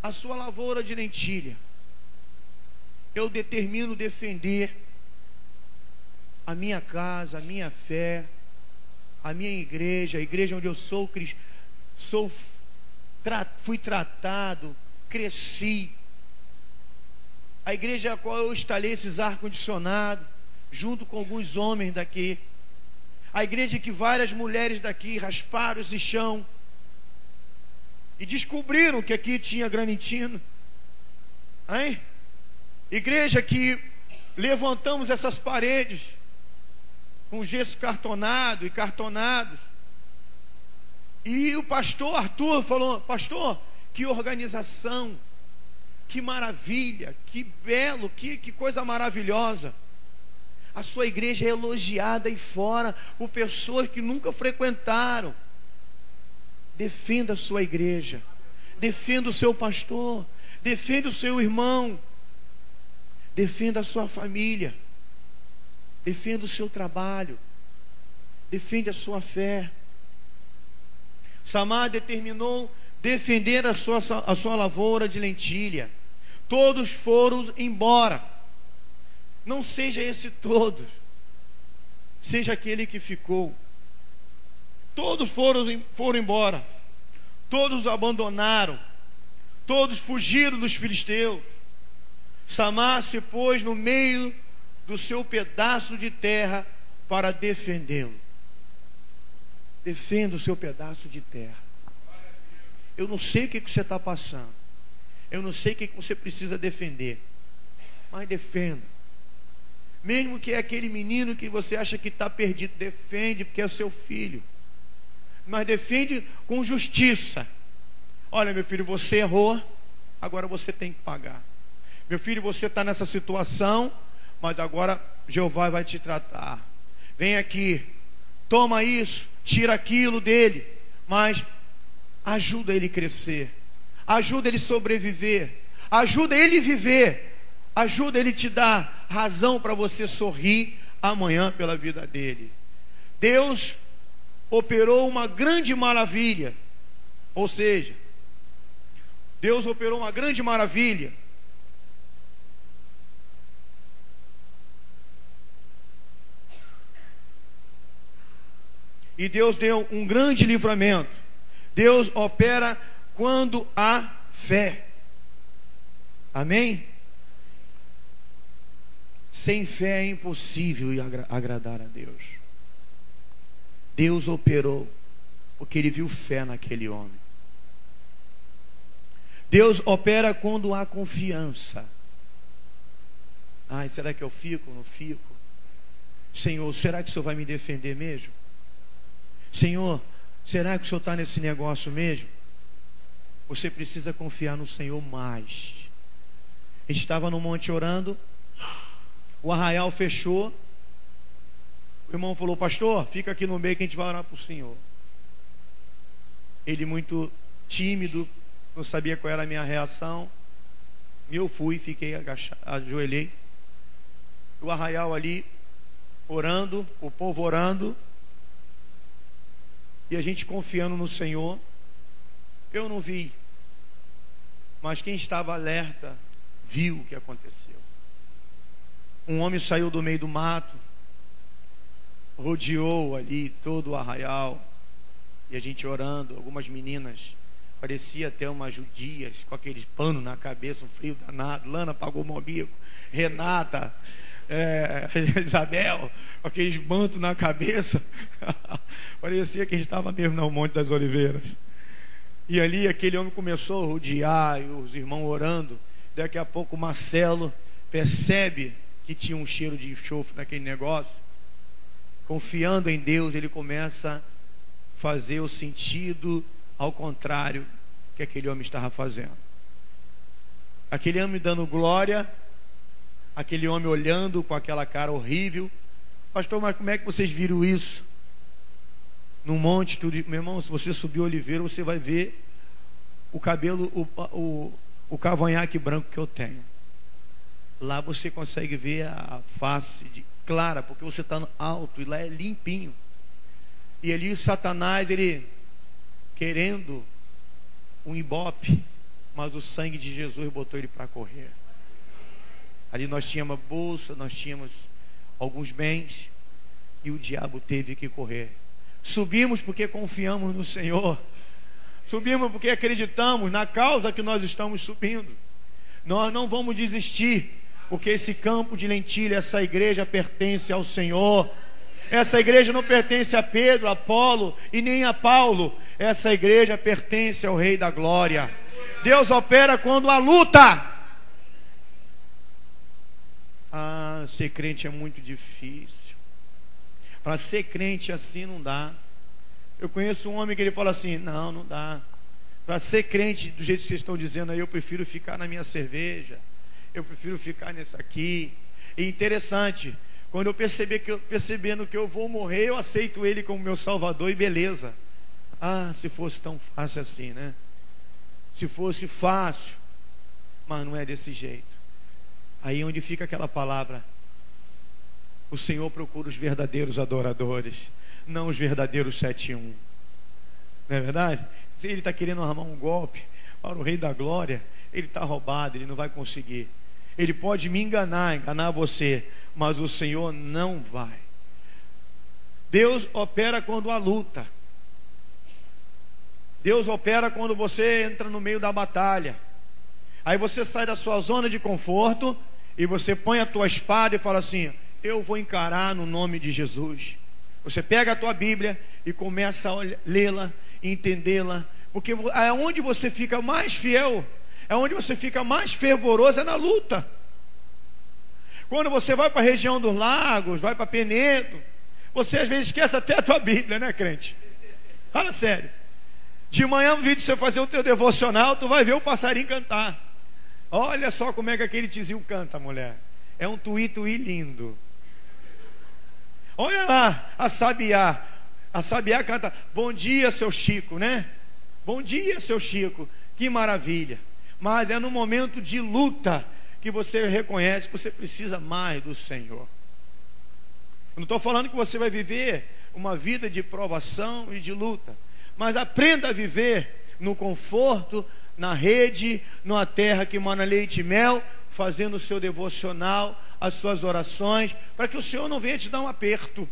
a sua lavoura de lentilha. Eu determino defender a minha casa, a minha fé, a minha igreja, a igreja onde eu fui tratado, cresci, a igreja a qual eu instalei esses ar-condicionado, junto com alguns homens daqui, a igreja que várias mulheres daqui rasparam esse chão e descobriram que aqui tinha granitino, hein? Igreja que levantamos essas paredes com gesso cartonado e cartonados. E o pastor Arthur falou: pastor, que organização, que maravilha, que belo, que coisa maravilhosa. A sua igreja é elogiada aí fora por pessoas que nunca frequentaram. Defenda a sua igreja, defenda o seu pastor, defenda o seu irmão, defenda a sua família, defenda o seu trabalho, defenda a sua fé. Samar determinou defender a sua lavoura de lentilha. Todos foram embora. Não seja esse todos, seja aquele que ficou. Todos foram embora. Todos abandonaram. Todos fugiram dos filisteus. Samar se pôs no meio do seu pedaço de terra para defendê-lo. Defenda o seu pedaço de terra. Eu não sei o que você está passando. Eu não sei o que você precisa defender. Mas defenda. Mesmo que é aquele menino que você acha que está perdido, defende, porque é seu filho. Mas defende com justiça. Olha, meu filho, você errou, agora você tem que pagar. Meu filho, você está nessa situação, mas agora Jeová vai te tratar. Vem aqui, toma isso, tira aquilo dele, mas ajuda ele a crescer, ajuda ele a sobreviver, ajuda ele a viver, ajuda ele a te dar razão para você sorrir amanhã pela vida dele. Deus operou uma grande maravilha, ou seja, Deus operou uma grande maravilha. E Deus deu um grande livramento. Deus opera quando há fé. Amém? Sem fé é impossível agradar a Deus. Deus operou porque Ele viu fé naquele homem. Deus opera quando há confiança. Ai, será que eu fico? Não fico? Senhor, será que o Senhor vai me defender mesmo? Senhor, será que o Senhor está nesse negócio mesmo? Você precisa confiar no Senhor mais. A gente estava no monte orando, o arraial fechou, o irmão falou: pastor, fica aqui no meio que a gente vai orar para o Senhor. Ele muito tímido, não sabia qual era a minha reação. Eu fui, fiquei agachado, ajoelhei. O arraial ali, orando, o povo orando, e a gente confiando no Senhor. Eu não vi, mas quem estava alerta viu o que aconteceu. Um homem saiu do meio do mato, rodeou ali todo o arraial, e a gente orando. Algumas meninas, parecia até umas judias, com aqueles panos na cabeça, um frio danado. Lana pagou o mobico, Renata, Isabel, com aqueles mantos na cabeça. Parecia que a gente estava mesmo no Monte das Oliveiras. E ali aquele homem começou a rodear, e os irmãos orando. Daqui a pouco Marcelo percebe que tinha um cheiro de enxofre naquele negócio. Confiando em Deus, ele começa a fazer o sentido ao contrário que aquele homem estava fazendo. Aquele homem dando glória, aquele homem olhando com aquela cara horrível. Pastor, mas como é que vocês viram isso? Num monte, tudo. Meu irmão, se você subir o oliveira, você vai ver o cabelo, o cavanhaque branco que eu tenho. Lá você consegue ver a face clara, porque você está alto e lá é limpinho. E ali Satanás, ele querendo um ibope, mas o sangue de Jesus botou ele para correr. Ali nós tínhamos bolsa, nós tínhamos alguns bens, e o diabo teve que correr. Subimos porque confiamos no Senhor. Subimos porque acreditamos na causa que nós estamos subindo. Nós não vamos desistir, porque esse campo de lentilha, essa igreja pertence ao Senhor. Essa igreja não pertence a Pedro, a Apolo e nem a Paulo. Essa igreja pertence ao Rei da Glória. Deus opera quando há luta. Ser crente é muito difícil. Para ser crente assim não dá. Eu conheço um homem que ele fala assim: não dá. Para ser crente do jeito que vocês estão dizendo aí, eu prefiro ficar na minha cerveja, eu prefiro ficar nesse aqui. E interessante, quando eu percebendo que eu vou morrer, eu aceito ele como meu salvador e beleza. Se fosse tão fácil assim, né? Se fosse fácil, mas não é desse jeito. Aí onde fica aquela palavra: o Senhor procura os verdadeiros adoradores, não os verdadeiros 7-1. Não é verdade? Se ele está querendo armar um golpe para o Rei da Glória, ele está roubado, ele não vai conseguir. Ele pode me enganar você, mas o Senhor não vai. Deus opera quando há luta. Deus opera quando você entra no meio da batalha. Aí você sai da sua zona de conforto e você põe a tua espada e fala assim: eu vou encarar no nome de Jesus. Você pega a tua Bíblia e começa a lê-la, entendê-la, porque é onde você fica mais fiel, é onde você fica mais fervoroso, é na luta. Quando você vai para a região dos lagos, vai para Penedo, você às vezes esquece até a tua Bíblia, né, crente? Fala sério. De manhã, no vídeo de você fazer o teu devocional, tu vai ver o passarinho cantar. Olha só como é que aquele tiozinho canta, mulher. É um tuí-tuí lindo. Olha lá, a sabiá. A sabiá canta: bom dia, seu Chico, né? Bom dia, seu Chico. Que maravilha. Mas é no momento de luta que você reconhece que você precisa mais do Senhor. Eu não estou falando que você vai viver uma vida de provação e de luta, mas aprenda a viver no conforto, na rede, numa terra que mana leite e mel, fazendo o seu devocional, as suas orações, para que o Senhor não venha te dar um aperto,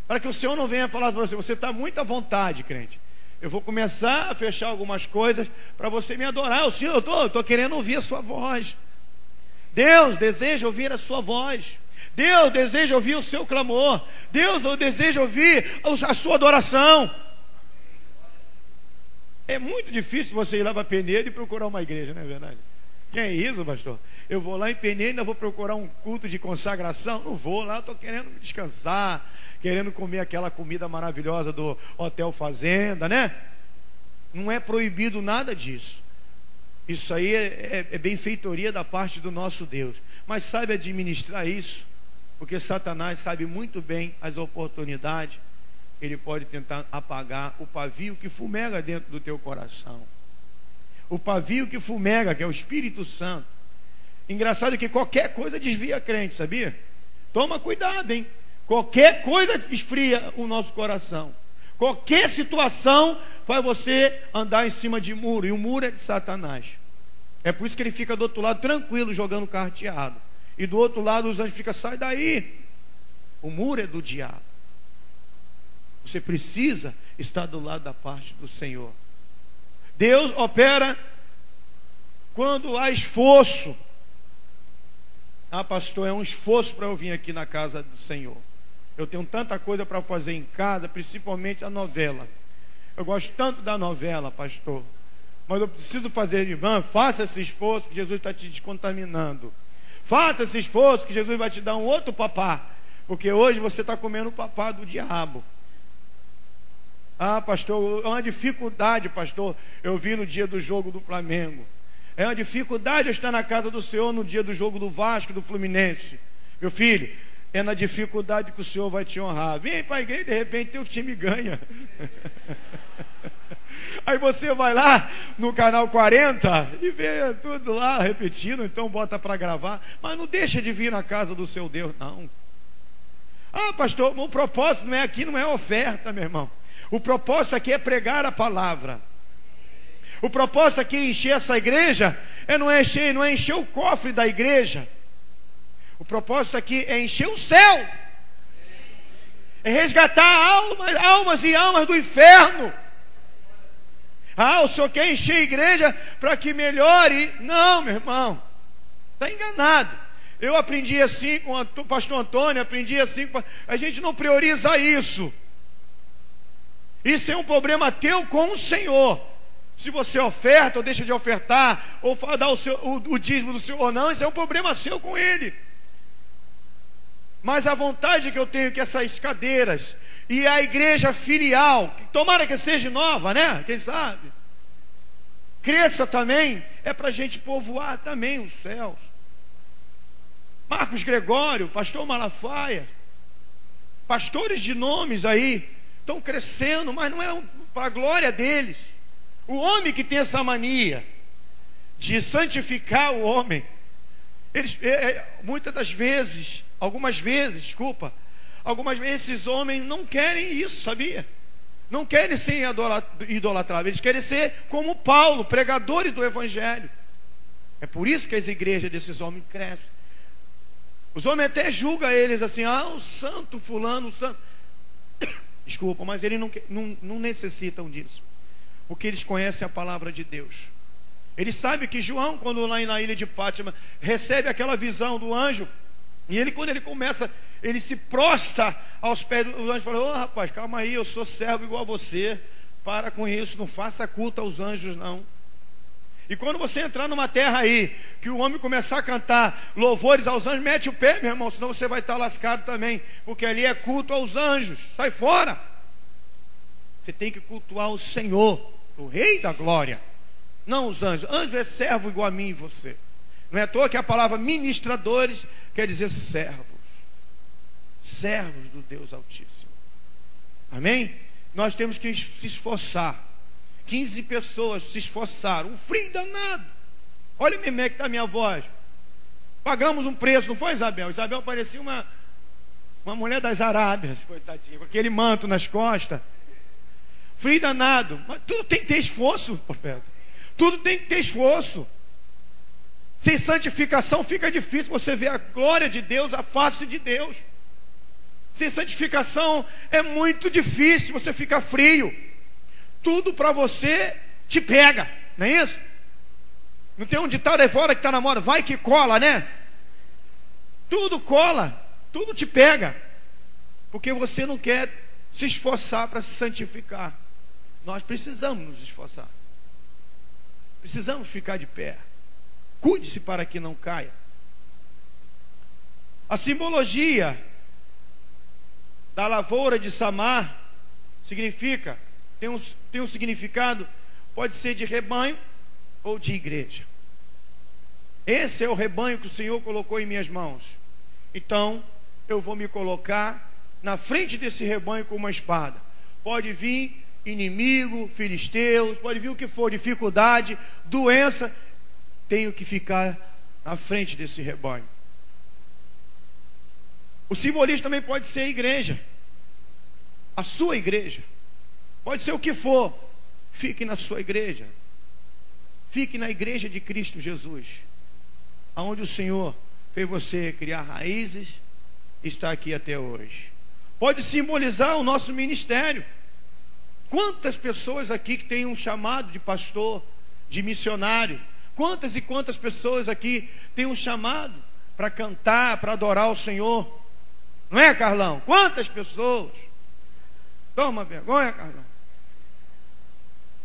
para que o Senhor não venha falar para você: você está muito à vontade, crente, eu vou começar a fechar algumas coisas para você me adorar. O Senhor, eu estou querendo ouvir a sua voz. Deus deseja ouvir a sua voz. Deus deseja ouvir o seu clamor. Deus deseja ouvir a sua adoração. É muito difícil você ir lá para Penedo e procurar uma igreja, não é verdade? Que é isso, pastor? Eu vou lá em Penedo e ainda vou procurar um culto de consagração? Não vou lá, estou querendo descansar, querendo comer aquela comida maravilhosa do Hotel Fazenda, né? Não é proibido nada disso. Isso aí é benfeitoria da parte do nosso Deus. Mas sabe administrar isso, porque Satanás sabe muito bem as oportunidades. Ele pode tentar apagar o pavio que fumega dentro do teu coração. O pavio que fumega, que é o Espírito Santo. Engraçado que qualquer coisa desvia a crente, sabia? Toma cuidado, hein? Qualquer coisa esfria o nosso coração. Qualquer situação faz você andar em cima de muro. E o muro é de Satanás. É por isso que ele fica do outro lado tranquilo, jogando carteado. E do outro lado os anjos ficam: sai daí. O muro é do diabo. Você precisa estar do lado da parte do Senhor. Deus opera quando há esforço. Pastor, é um esforço para eu vir aqui na casa do Senhor. Eu tenho tanta coisa para fazer em casa, principalmente a novela. Eu gosto tanto da novela, pastor. mas eu preciso fazer, irmã, faça esse esforço que Jesus está te descontaminando. Faça esse esforço que Jesus vai te dar um outro papá, porque hoje você está comendo o papá do diabo. Ah, pastor, é uma dificuldade, pastor, eu vi no dia do jogo do Flamengo. É uma dificuldade eu estar na casa do Senhor no dia do jogo do Vasco, do Fluminense. Meu filho, é na dificuldade que o Senhor vai te honrar. Vem para a igreja e de repente teu time ganha. Aí você vai lá no canal 40 e vê tudo lá repetindo, então bota para gravar. Mas não deixa de vir na casa do seu Deus, não. Ah, pastor, o propósito não é aqui, não é oferta, meu irmão. O propósito aqui é pregar a palavra. O propósito aqui é encher essa igreja, não é encher o cofre da igreja. O propósito aqui é encher o céu. É resgatar almas e almas do inferno. Ah, o senhor quer encher a igreja para que melhore? Não, meu irmão, está enganado. Eu aprendi assim com o pastor Antônio, aprendi assim a gente não prioriza isso. Isso é um problema teu com o Senhor. Se você oferta ou deixa de ofertar, ou dá o dízimo do Senhor ou não, isso é um problema seu com Ele. Mas a vontade que eu tenho que essas cadeiras e a igreja filial, tomara que seja nova, né? Quem sabe? Cresça também, é para a gente povoar também os céus. Marcos Gregório, pastor Malafaia, pastores de nomes aí, estão crescendo, mas não é para a glória deles. O homem que tem essa mania de santificar o homem, muitas vezes, esses homens não querem isso, sabia? Não querem ser idolatrados, eles querem ser como Paulo, pregadores do Evangelho. É por isso que as igrejas desses homens crescem. Os homens até julgam eles assim, o santo fulano, o santo. Desculpa, mas eles não necessitam disso, porque eles conhecem a palavra de Deus. Eles sabem que João, quando lá na ilha de Pátima, recebe aquela visão do anjo, e quando ele começa, ele se prostra aos pés do anjo e fala: rapaz, calma aí, eu sou servo igual a você, para com isso, não faça culto aos anjos não. E quando você entrar numa terra aí, que o homem começar a cantar louvores aos anjos, mete o pé, meu irmão, senão você vai estar lascado também, porque ali é culto aos anjos, sai fora. Você tem que cultuar o Senhor, o Rei da Glória, não os anjos. Anjo é servo igual a mim e você. Não é à toa que a palavra ministradores quer dizer servos, servos do Deus Altíssimo. Amém? Nós temos que se esforçar. 15 pessoas se esforçaram, um frio danado. Olha como é que está a minha voz. Pagamos um preço, não foi, Isabel? Isabel parecia uma mulher das Arábias, coitadinha, com aquele manto nas costas. Frio danado. Mas tudo tem que ter esforço, profeta. Tudo tem que ter esforço. Sem santificação fica difícil você ver a glória de Deus, a face de Deus. Sem santificação é muito difícil, você fica frio. Tudo para você te pega, não é isso? Não tem um ditado aí fora que está na moda, vai que cola, né? Tudo cola, tudo te pega, porque você não quer se esforçar para se santificar. Nós precisamos nos esforçar, precisamos ficar de pé. Cuide-se para que não caia. A simbologia da lavoura de Samar significa, tem um significado, pode ser de rebanho ou de igreja. Esse é o rebanho que o Senhor colocou em minhas mãos. Então eu vou me colocar na frente desse rebanho com uma espada. Pode vir inimigo, filisteus, pode vir o que for, dificuldade, doença. Tenho que ficar na frente desse rebanho. O simbolismo também pode ser a igreja, a sua igreja. Pode ser o que for. Fique na sua igreja. Fique na igreja de Cristo Jesus, aonde o Senhor fez você criar raízes e está aqui até hoje. Pode simbolizar o nosso ministério. Quantas pessoas aqui que têm um chamado de pastor, de missionário? Quantas e quantas pessoas aqui têm um chamado para cantar, para adorar o Senhor? Não é, Carlão? Quantas pessoas? Toma vergonha, Carlão.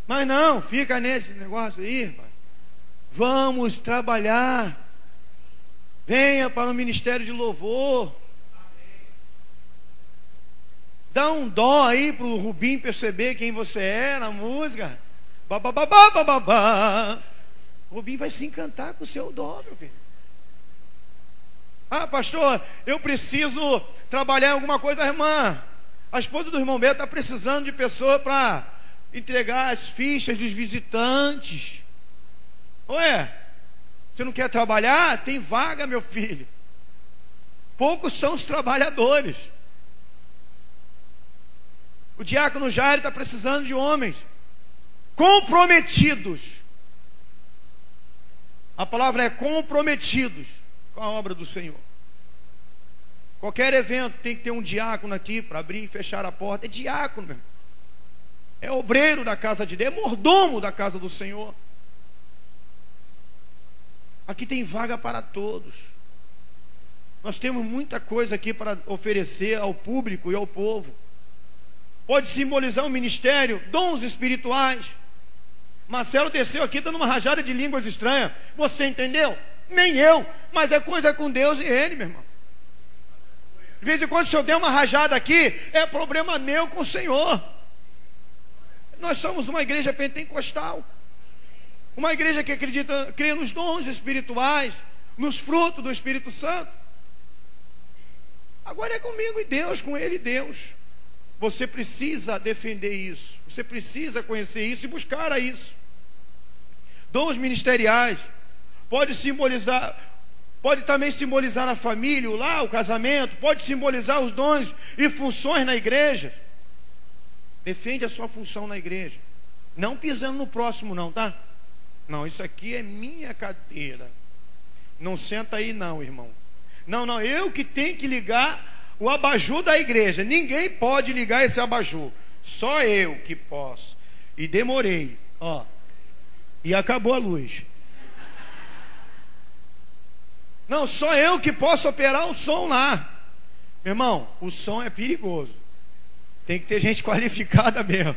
Mas não, fica nesse negócio aí, irmão. Vamos trabalhar. Venha para o ministério de louvor. Dá um dó aí para o Rubim perceber quem você é na música. Babababá, bababá. O Rubim vai se encantar com o seu dó, meu filho. Ah, pastor, eu preciso trabalhar em alguma coisa, irmã. A esposa do irmão Beto está precisando de pessoa para entregar as fichas dos visitantes. Ué, você não quer trabalhar? Tem vaga, meu filho. Poucos são os trabalhadores. O diácono Jair está precisando de homens comprometidos. A palavra é comprometidos com a obra do Senhor. Qualquer evento tem que ter um diácono aqui para abrir e fechar a porta. É diácono mesmo. É obreiro da casa de Deus, é mordomo da casa do Senhor. Aqui tem vaga para todos. Nós temos muita coisa aqui para oferecer ao público e ao povo. Pode simbolizar um ministério, dons espirituais. Marcelo desceu aqui dando uma rajada de línguas estranhas. Você entendeu? Nem eu. Mas é coisa com Deus e ele, meu irmão. De vez em quando, se eu der uma rajada aqui, é problema meu com o Senhor. Nós somos uma igreja pentecostal. Uma igreja que acredita, crê nos dons espirituais, nos frutos do Espírito Santo. Agora é comigo e Deus, com ele e Deus. Você precisa defender isso. Você precisa conhecer isso e buscar a isso. Dons ministeriais. Pode também simbolizar a família, o lar, o casamento. Pode simbolizar os dons e funções na igreja. Defende a sua função na igreja. Não pisando no próximo não, tá? Não, isso aqui é minha cadeira. Não senta aí não, irmão. Não, eu que tenho que ligar o abajur da igreja. Ninguém pode ligar esse abajur. Só eu que posso. E demorei, ó. E acabou a luz. Não, só eu que posso operar o som lá. Meu irmão, o som é perigoso. Tem que ter gente qualificada mesmo.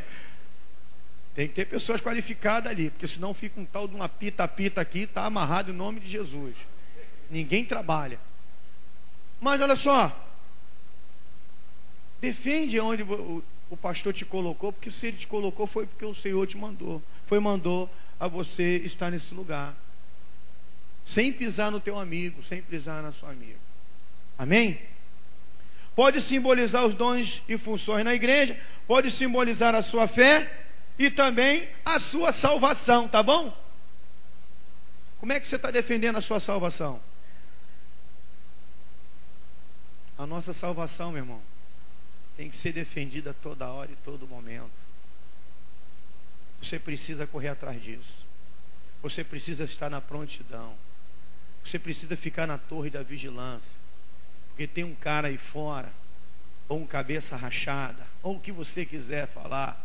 Tem que ter pessoas qualificadas ali, porque senão fica um tal de uma pita-pita aqui, está amarrado em nome de Jesus. Ninguém trabalha. Mas olha só, defende onde o pastor te colocou, porque se ele te colocou foi porque o Senhor te mandou. Mandou a você estar nesse lugar. Sem pisar no teu amigo, sem pisar na sua amiga. Amém? Pode simbolizar os dons e funções na igreja, pode simbolizar a sua fé e também a sua salvação, tá bom? Como é que você está defendendo a sua salvação? A nossa salvação, meu irmão, tem que ser defendida toda hora e todo momento. Você precisa correr atrás disso. Você precisa estar na prontidão. Você precisa ficar na torre da vigilância. Porque tem um cara aí fora, ou um cabeça rachada, ou o que você quiser falar,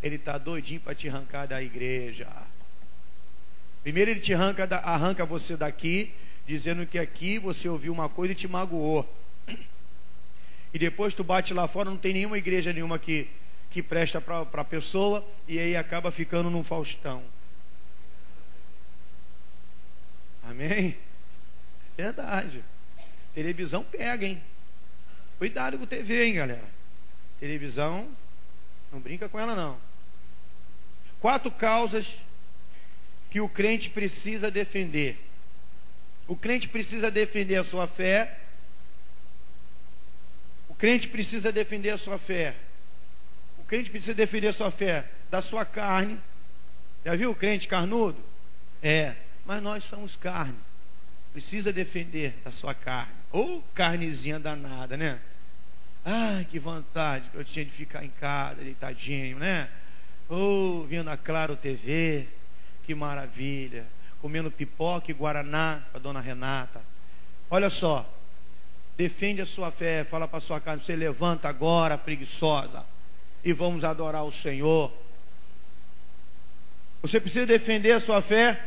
ele está doidinho para te arrancar da igreja. Primeiro ele te arranca você daqui, dizendo que aqui você ouviu uma coisa e te magoou. E depois tu bate lá fora, não tem nenhuma igreja nenhuma que presta para a pessoa, e aí acaba ficando num Faustão. Amém? Verdade. Televisão pega, hein? Cuidado com TV, hein, galera? Televisão, não brinca com ela não. 4 causas que o crente precisa defender. O crente precisa defender a sua fé. O crente precisa defender a sua fé. O crente precisa defender a sua fé da sua carne. Já viu o crente carnudo? Mas nós somos carne. Precisa defender da sua carne. Ou carnezinha danada, né? Ai, que vontade que eu tinha de ficar em casa, deitadinho, né? Ou vendo a Claro TV, que maravilha. Comendo pipoca e guaraná com a dona Renata. Olha só, defende a sua fé, fala para a sua carne, você levanta agora, preguiçosa, e vamos adorar o Senhor. Você precisa defender a sua fé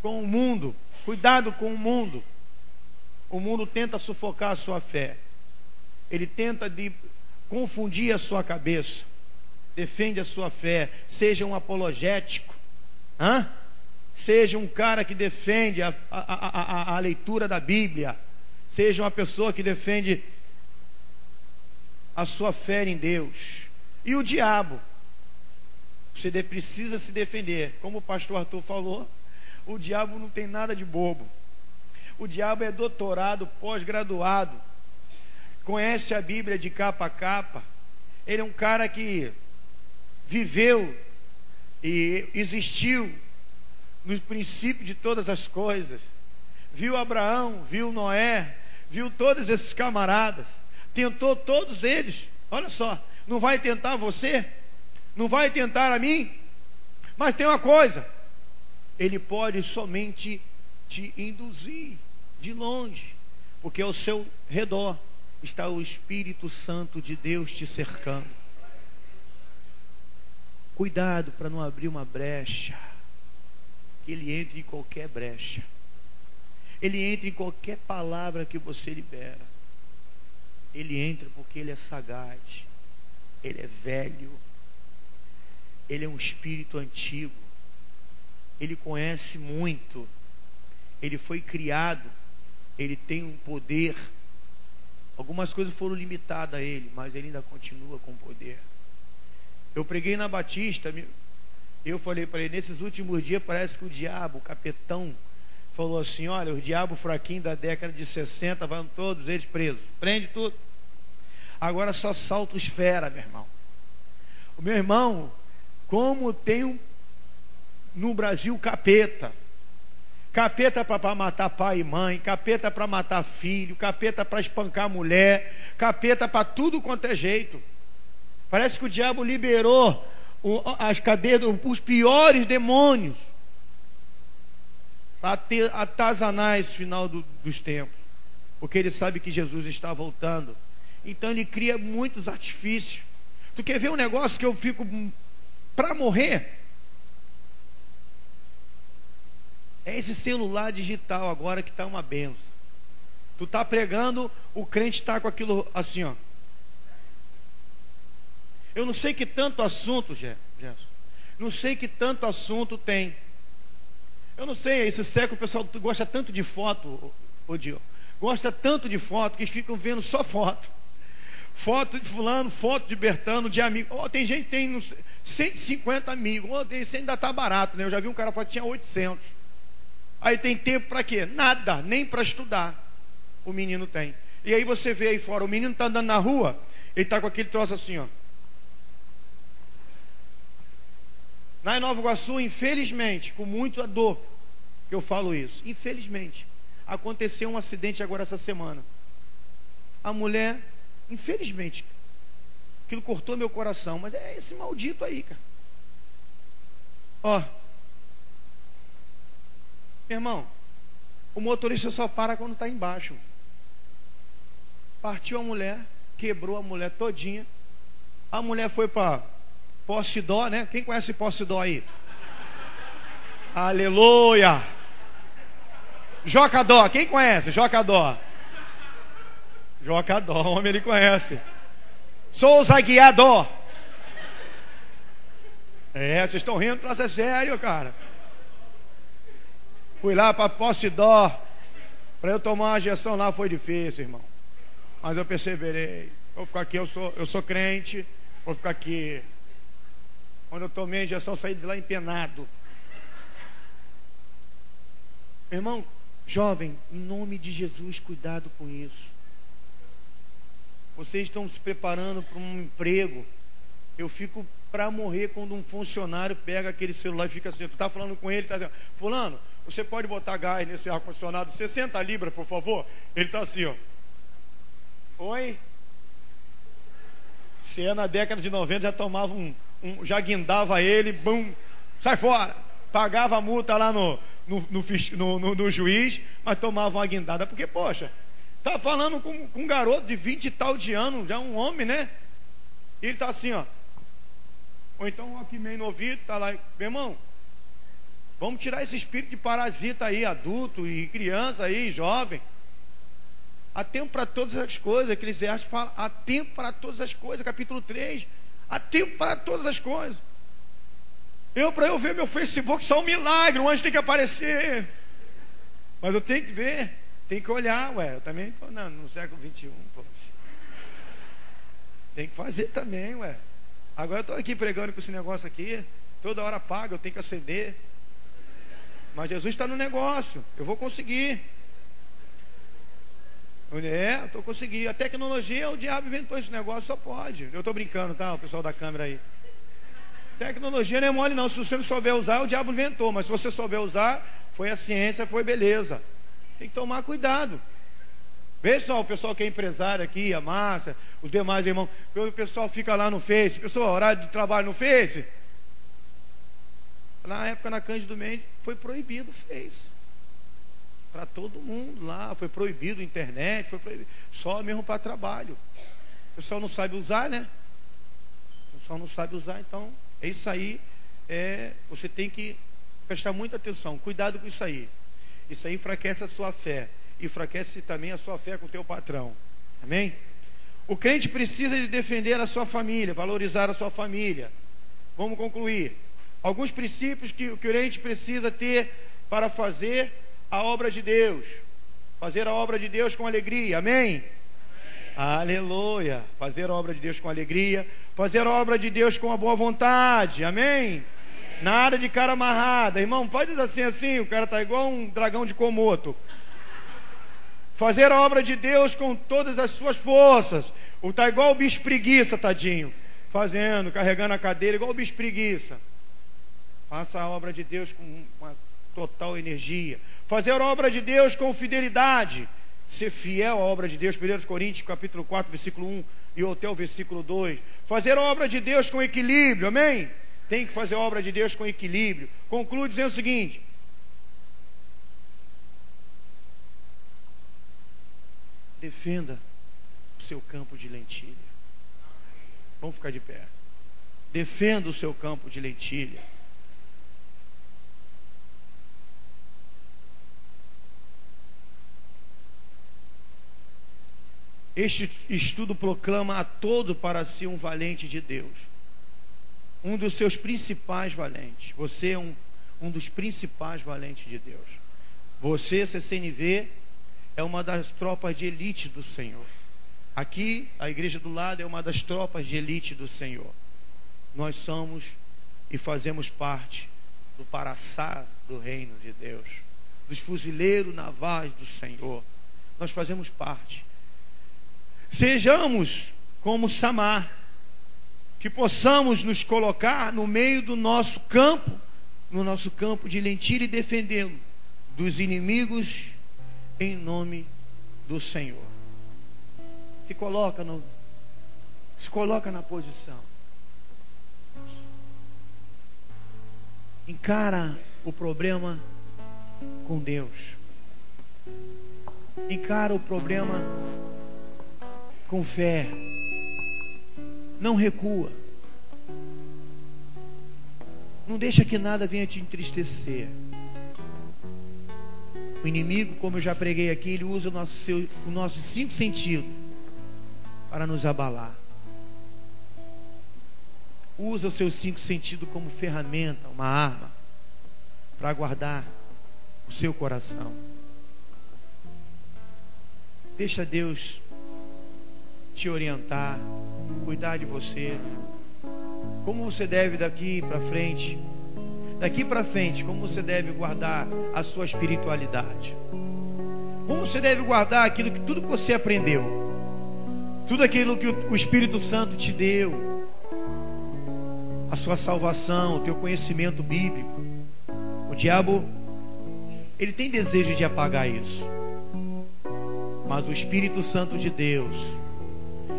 com o mundo. Cuidado com o mundo. O mundo tenta sufocar a sua fé. Ele tenta confundir a sua cabeça. defende a sua fé, seja um apologético, seja um cara que defende a leitura da Bíblia, seja uma pessoa que defende a sua fé em Deus. E o diabo, você precisa se defender. Como o pastor Arthur falou, o diabo não tem nada de bobo. O diabo é doutorado, pós-graduado, conhece a Bíblia de capa a capa. Ele é um cara que viveu e existiu nos princípios de todas as coisas. Viu Abraão, viu Noé, viu todos esses camaradas, tentou todos eles. Olha só, não vai tentar você, não vai tentar a mim, mas tem uma coisa: ele pode somente te induzir de longe, porque ao seu redor está o Espírito Santo de Deus te cercando. Cuidado para não abrir uma brecha, que ele entre em qualquer brecha, ele entra em qualquer palavra que você libera. Ele entra porque ele é sagaz, ele é velho, ele é um espírito antigo, ele conhece muito, ele foi criado, ele tem um poder. Algumas coisas foram limitadas a ele, mas ele ainda continua com poder. Eu preguei na Batista, eu falei para ele, nesses últimos dias parece que o diabo, o capetão, falou assim: olha, o diabo fraquinho da década de 60, vão todos eles presos, prende tudo. Agora só salta os fera, meu irmão. O meu irmão, como tem no Brasil capeta para matar pai e mãe, capeta para matar filho, capeta para espancar mulher, capeta para tudo quanto é jeito. Parece que o diabo liberou as cadeias, os piores demônios, para atazanar esse final dos tempos, porque ele sabe que Jesus está voltando. Então ele cria muitos artifícios. Tu quer ver um negócio que eu fico para morrer? É esse celular digital agora que está uma benção. Tu está pregando, o crente está com aquilo assim, ó. Eu não sei que tanto assunto, Gerson. Não sei que tanto assunto tem. Eu não sei, esse século o pessoal gosta tanto de foto, Dio. Gosta tanto de foto que eles ficam vendo só foto. Foto de fulano, foto de Bertano, de amigo. Tem gente que tem 150 amigos. Esse ainda está barato, né? Eu já vi um cara falar que tinha 800. Aí tem tempo para quê? Nada, nem para estudar. O menino tem. E aí você vê aí fora, o menino está andando na rua, ele está com aquele troço assim, ó. Lá em Nova Iguaçu, infelizmente, com muita dor que eu falo isso, infelizmente, aconteceu um acidente agora essa semana. A mulher, infelizmente, aquilo cortou meu coração, mas é esse maldito aí, cara. Ó, meu irmão, o motorista só para quando está embaixo. Partiu a mulher, quebrou a mulher todinha. A mulher foi para Posse Dó, né? Quem conhece Posse Dó aí? Aleluia! Jocadó, quem conhece? Jocadó. Jocadó, o homem ele conhece. Souza Guiadó. Vocês estão rindo, troço é sério, cara. Fui lá para Posse Dó, para eu tomar uma injeção lá foi difícil, irmão. Mas eu perseverei. Vou ficar aqui, eu sou crente, vou ficar aqui. Quando eu tomei a injeção, saí de lá empenado. Meu irmão, jovem, em nome de Jesus, cuidado com isso. Vocês estão se preparando para um emprego. Eu fico para morrer quando um funcionário pega aquele celular e fica assim. Tu está falando com ele, está dizendo: fulano, você pode botar gás nesse ar-condicionado 60 libras, por favor? Ele está assim, ó. Oi? Se é na década de 90, já tomava já guindava ele, bum, sai fora. Pagava a multa lá no juiz, mas tomava uma guindada. Porque, poxa, tá falando com um garoto de 20 e tal de anos, já um homem, né? E ele tá assim, ó. Ou então aqui meio no ouvido, tá lá, meu irmão, vamos tirar esse espírito de parasita aí, adulto e criança aí, jovem. Há tempo para todas as coisas. Eclesiastes fala, há tempo para todas as coisas, capítulo 3. Há tempo para todas as coisas. Para eu ver meu Facebook, só um milagre, um anjo tem que aparecer. Mas eu tenho que ver, tenho que olhar, eu também estou no século 21, poxa. Tem que fazer também, Agora eu estou aqui pregando com esse negócio aqui, toda hora paga, eu tenho que acender. Mas Jesus está no negócio, eu vou conseguir. Eu estou conseguindo. A tecnologia, o diabo inventou esse negócio, só pode. Eu estou brincando, tá? O pessoal da câmera aí. Tecnologia não é mole não, se você não souber usar, o diabo inventou. Mas se você souber usar, foi a ciência, foi beleza. Tem que tomar cuidado. Veja só, o pessoal que é empresário aqui, a Márcia, os demais irmãos, o pessoal fica lá no Face, pessoal, horário de trabalho no Face. Na época, na Cândido Mendes, foi proibido o Face. Para todo mundo lá, foi proibido a internet, foi proibido, só mesmo para trabalho. O pessoal não sabe usar, né? O pessoal não sabe usar, então é isso aí. Você tem que prestar muita atenção, cuidado com isso aí. Isso aí enfraquece a sua fé, enfraquece também a sua fé com o teu patrão. Amém? O crente precisa de defender a sua família, valorizar a sua família. Vamos concluir. Alguns princípios que o crente precisa ter para fazer a obra de Deus. Fazer a obra de Deus com alegria. Amém? Aleluia. Fazer a obra de Deus com alegria. Fazer a obra de Deus com a boa vontade. Amém? Nada de cara amarrada. Irmão, faz assim, o cara está igual um dragão de Komodo. Fazer a obra de Deus com todas as suas forças. Está igual o bicho preguiça, tadinho. Fazendo, carregando a cadeira, igual o bicho preguiça. Faça a obra de Deus com uma total energia. Fazer a obra de Deus com fidelidade. Ser fiel à obra de Deus. 1 Coríntios capítulo 4, versículo 1 e até o versículo 2. Fazer a obra de Deus com equilíbrio. Amém? Tem que fazer a obra de Deus com equilíbrio. Concluo dizendo o seguinte: defenda o seu campo de lentilha. Vamos ficar de pé. Defenda o seu campo de lentilha. Este estudo proclama a todo para si um valente de Deus. Um dos seus principais valentes. Você é um dos principais valentes de Deus. Você, CCNV, é uma das tropas de elite do Senhor. Aqui, a igreja do lado é uma das tropas de elite do Senhor. Nós somos e fazemos parte do paraçá do reino de Deus. Dos fuzileiros navais do Senhor. Nós fazemos parte. Sejamos como Samar, que possamos nos colocar no meio do nosso campo, no nosso campo de lentilha, e defendê-lo dos inimigos em nome do Senhor. Se coloca na posição. Encara o problema com Deus. Encara o problema com fé. Não recua. Não deixa que nada venha te entristecer. O inimigo, como eu já preguei aqui, ele usa o nosso 5 sentidos para nos abalar. Usa os seus 5 sentidos como ferramenta, uma arma, para guardar o seu coração. Deixa Deus te orientar, cuidar de você. Como você deve daqui para frente, como você deve guardar a sua espiritualidade. Como você deve guardar tudo que você aprendeu, tudo aquilo que o Espírito Santo te deu, a sua salvação, o teu conhecimento bíblico. O diabo, ele tem desejo de apagar isso, mas o Espírito Santo de Deus,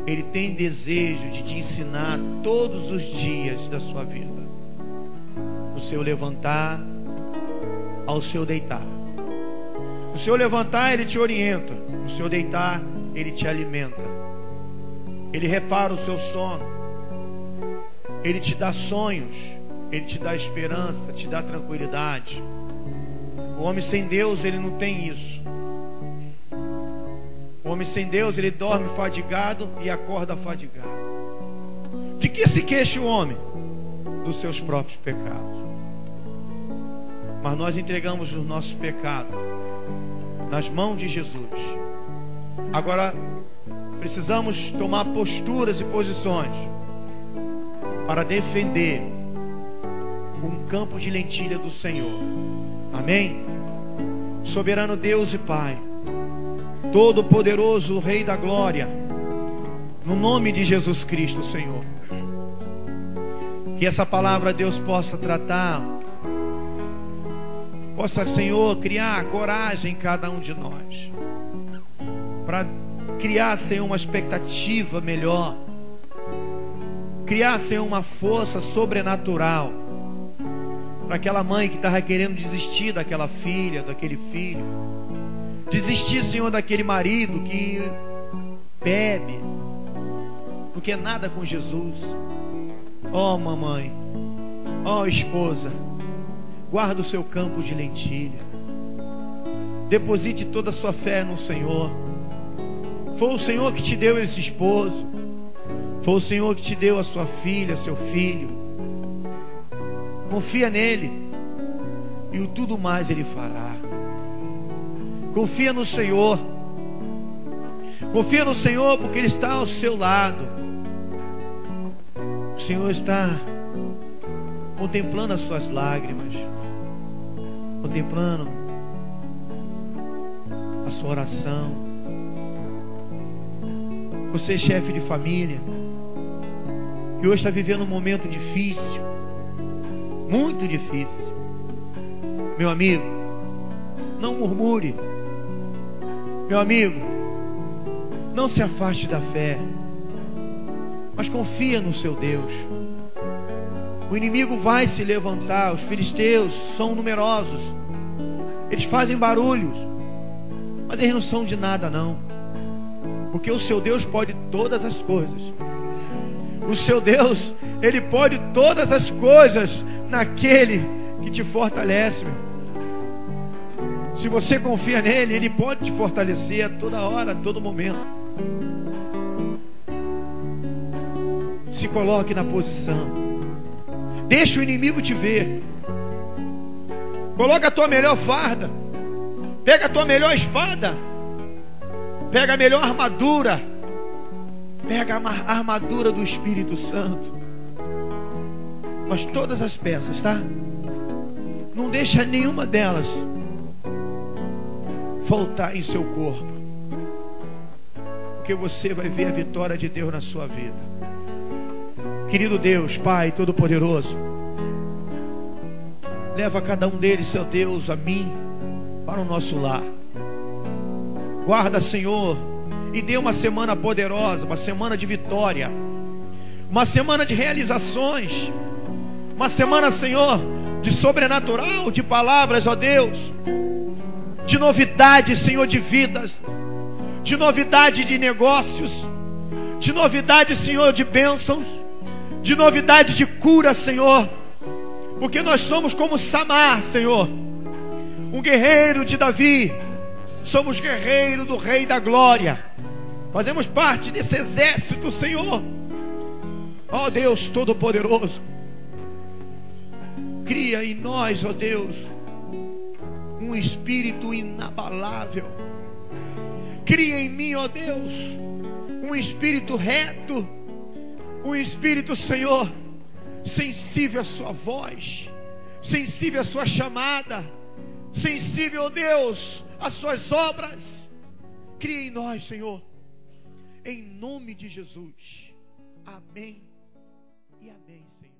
ele tem desejo de te ensinar todos os dias da sua vida, no seu levantar, ao seu deitar. No seu levantar, ele te orienta. No seu deitar, ele te alimenta. Ele repara o seu sono. Ele te dá sonhos. Ele te dá esperança, te dá tranquilidade. O homem sem Deus, ele não tem isso. O homem sem Deus, ele dorme fadigado e acorda fadigado. De que se queixa o homem? Dos seus próprios pecados. Mas nós entregamos os nossos pecados nas mãos de Jesus. Agora precisamos tomar posturas e posições para defender um campo de lentilha do Senhor. Amém? Soberano Deus e Pai, Todo-Poderoso Rei da Glória, no nome de Jesus Cristo, Senhor, que essa palavra, Deus, possa tratar, possa, Senhor, criar coragem em cada um de nós, para criar, Senhor, uma expectativa melhor, criar, Senhor, uma força sobrenatural para aquela mãe que estava querendo desistir daquela filha, daquele filho, desistir, Senhor, daquele marido que bebe, não quer nada com Jesus. Ó mamãe, ó esposa, guarda o seu campo de lentilha, deposite toda a sua fé no Senhor. Foi o Senhor que te deu esse esposo, foi o Senhor que te deu a sua filha, seu filho. Confia nele e o tudo mais ele fará. Confia no Senhor. Confia no Senhor, porque ele está ao seu lado. O Senhor está contemplando as suas lágrimas, contemplando a sua oração. Você é chefe de família que hoje está vivendo um momento difícil, muito difícil. Meu amigo, não murmure. Meu amigo, não se afaste da fé, mas confia no seu Deus. O inimigo vai se levantar. Os filisteus são numerosos, eles fazem barulhos, mas eles não são de nada não, porque o seu Deus pode todas as coisas. O seu Deus, ele pode todas as coisas naquele que te fortalece, meu. Se você confia nele, ele pode te fortalecer a toda hora, a todo momento. Se coloque na posição, deixa o inimigo te ver. Coloca a tua melhor farda, pega a tua melhor espada, pega a melhor armadura, pega a armadura do Espírito Santo, mas todas as peças, tá? Não deixa nenhuma delas faltar em seu corpo, porque você vai ver a vitória de Deus na sua vida. Querido Deus, Pai Todo-Poderoso, leva cada um deles, seu Deus, a mim, para o nosso lar. Guarda, Senhor, e dê uma semana poderosa, uma semana de vitória, uma semana de realizações, uma semana, Senhor, de sobrenatural, de palavras, ó Deus, de novidade, Senhor, de vidas, de novidade de negócios, de novidade, Senhor, de bênçãos, de novidade de cura, Senhor, porque nós somos como Samar, Senhor, um guerreiro de Davi, somos guerreiro do Rei da Glória, fazemos parte desse exército, Senhor. Ó Deus Todo-Poderoso, cria em nós, ó Deus, um espírito inabalável. Cria em mim, ó Deus, um espírito reto, um espírito, Senhor, sensível à sua voz, sensível à sua chamada, sensível, ó Deus, às suas obras. Cria em nós, Senhor, em nome de Jesus. Amém e amém, Senhor.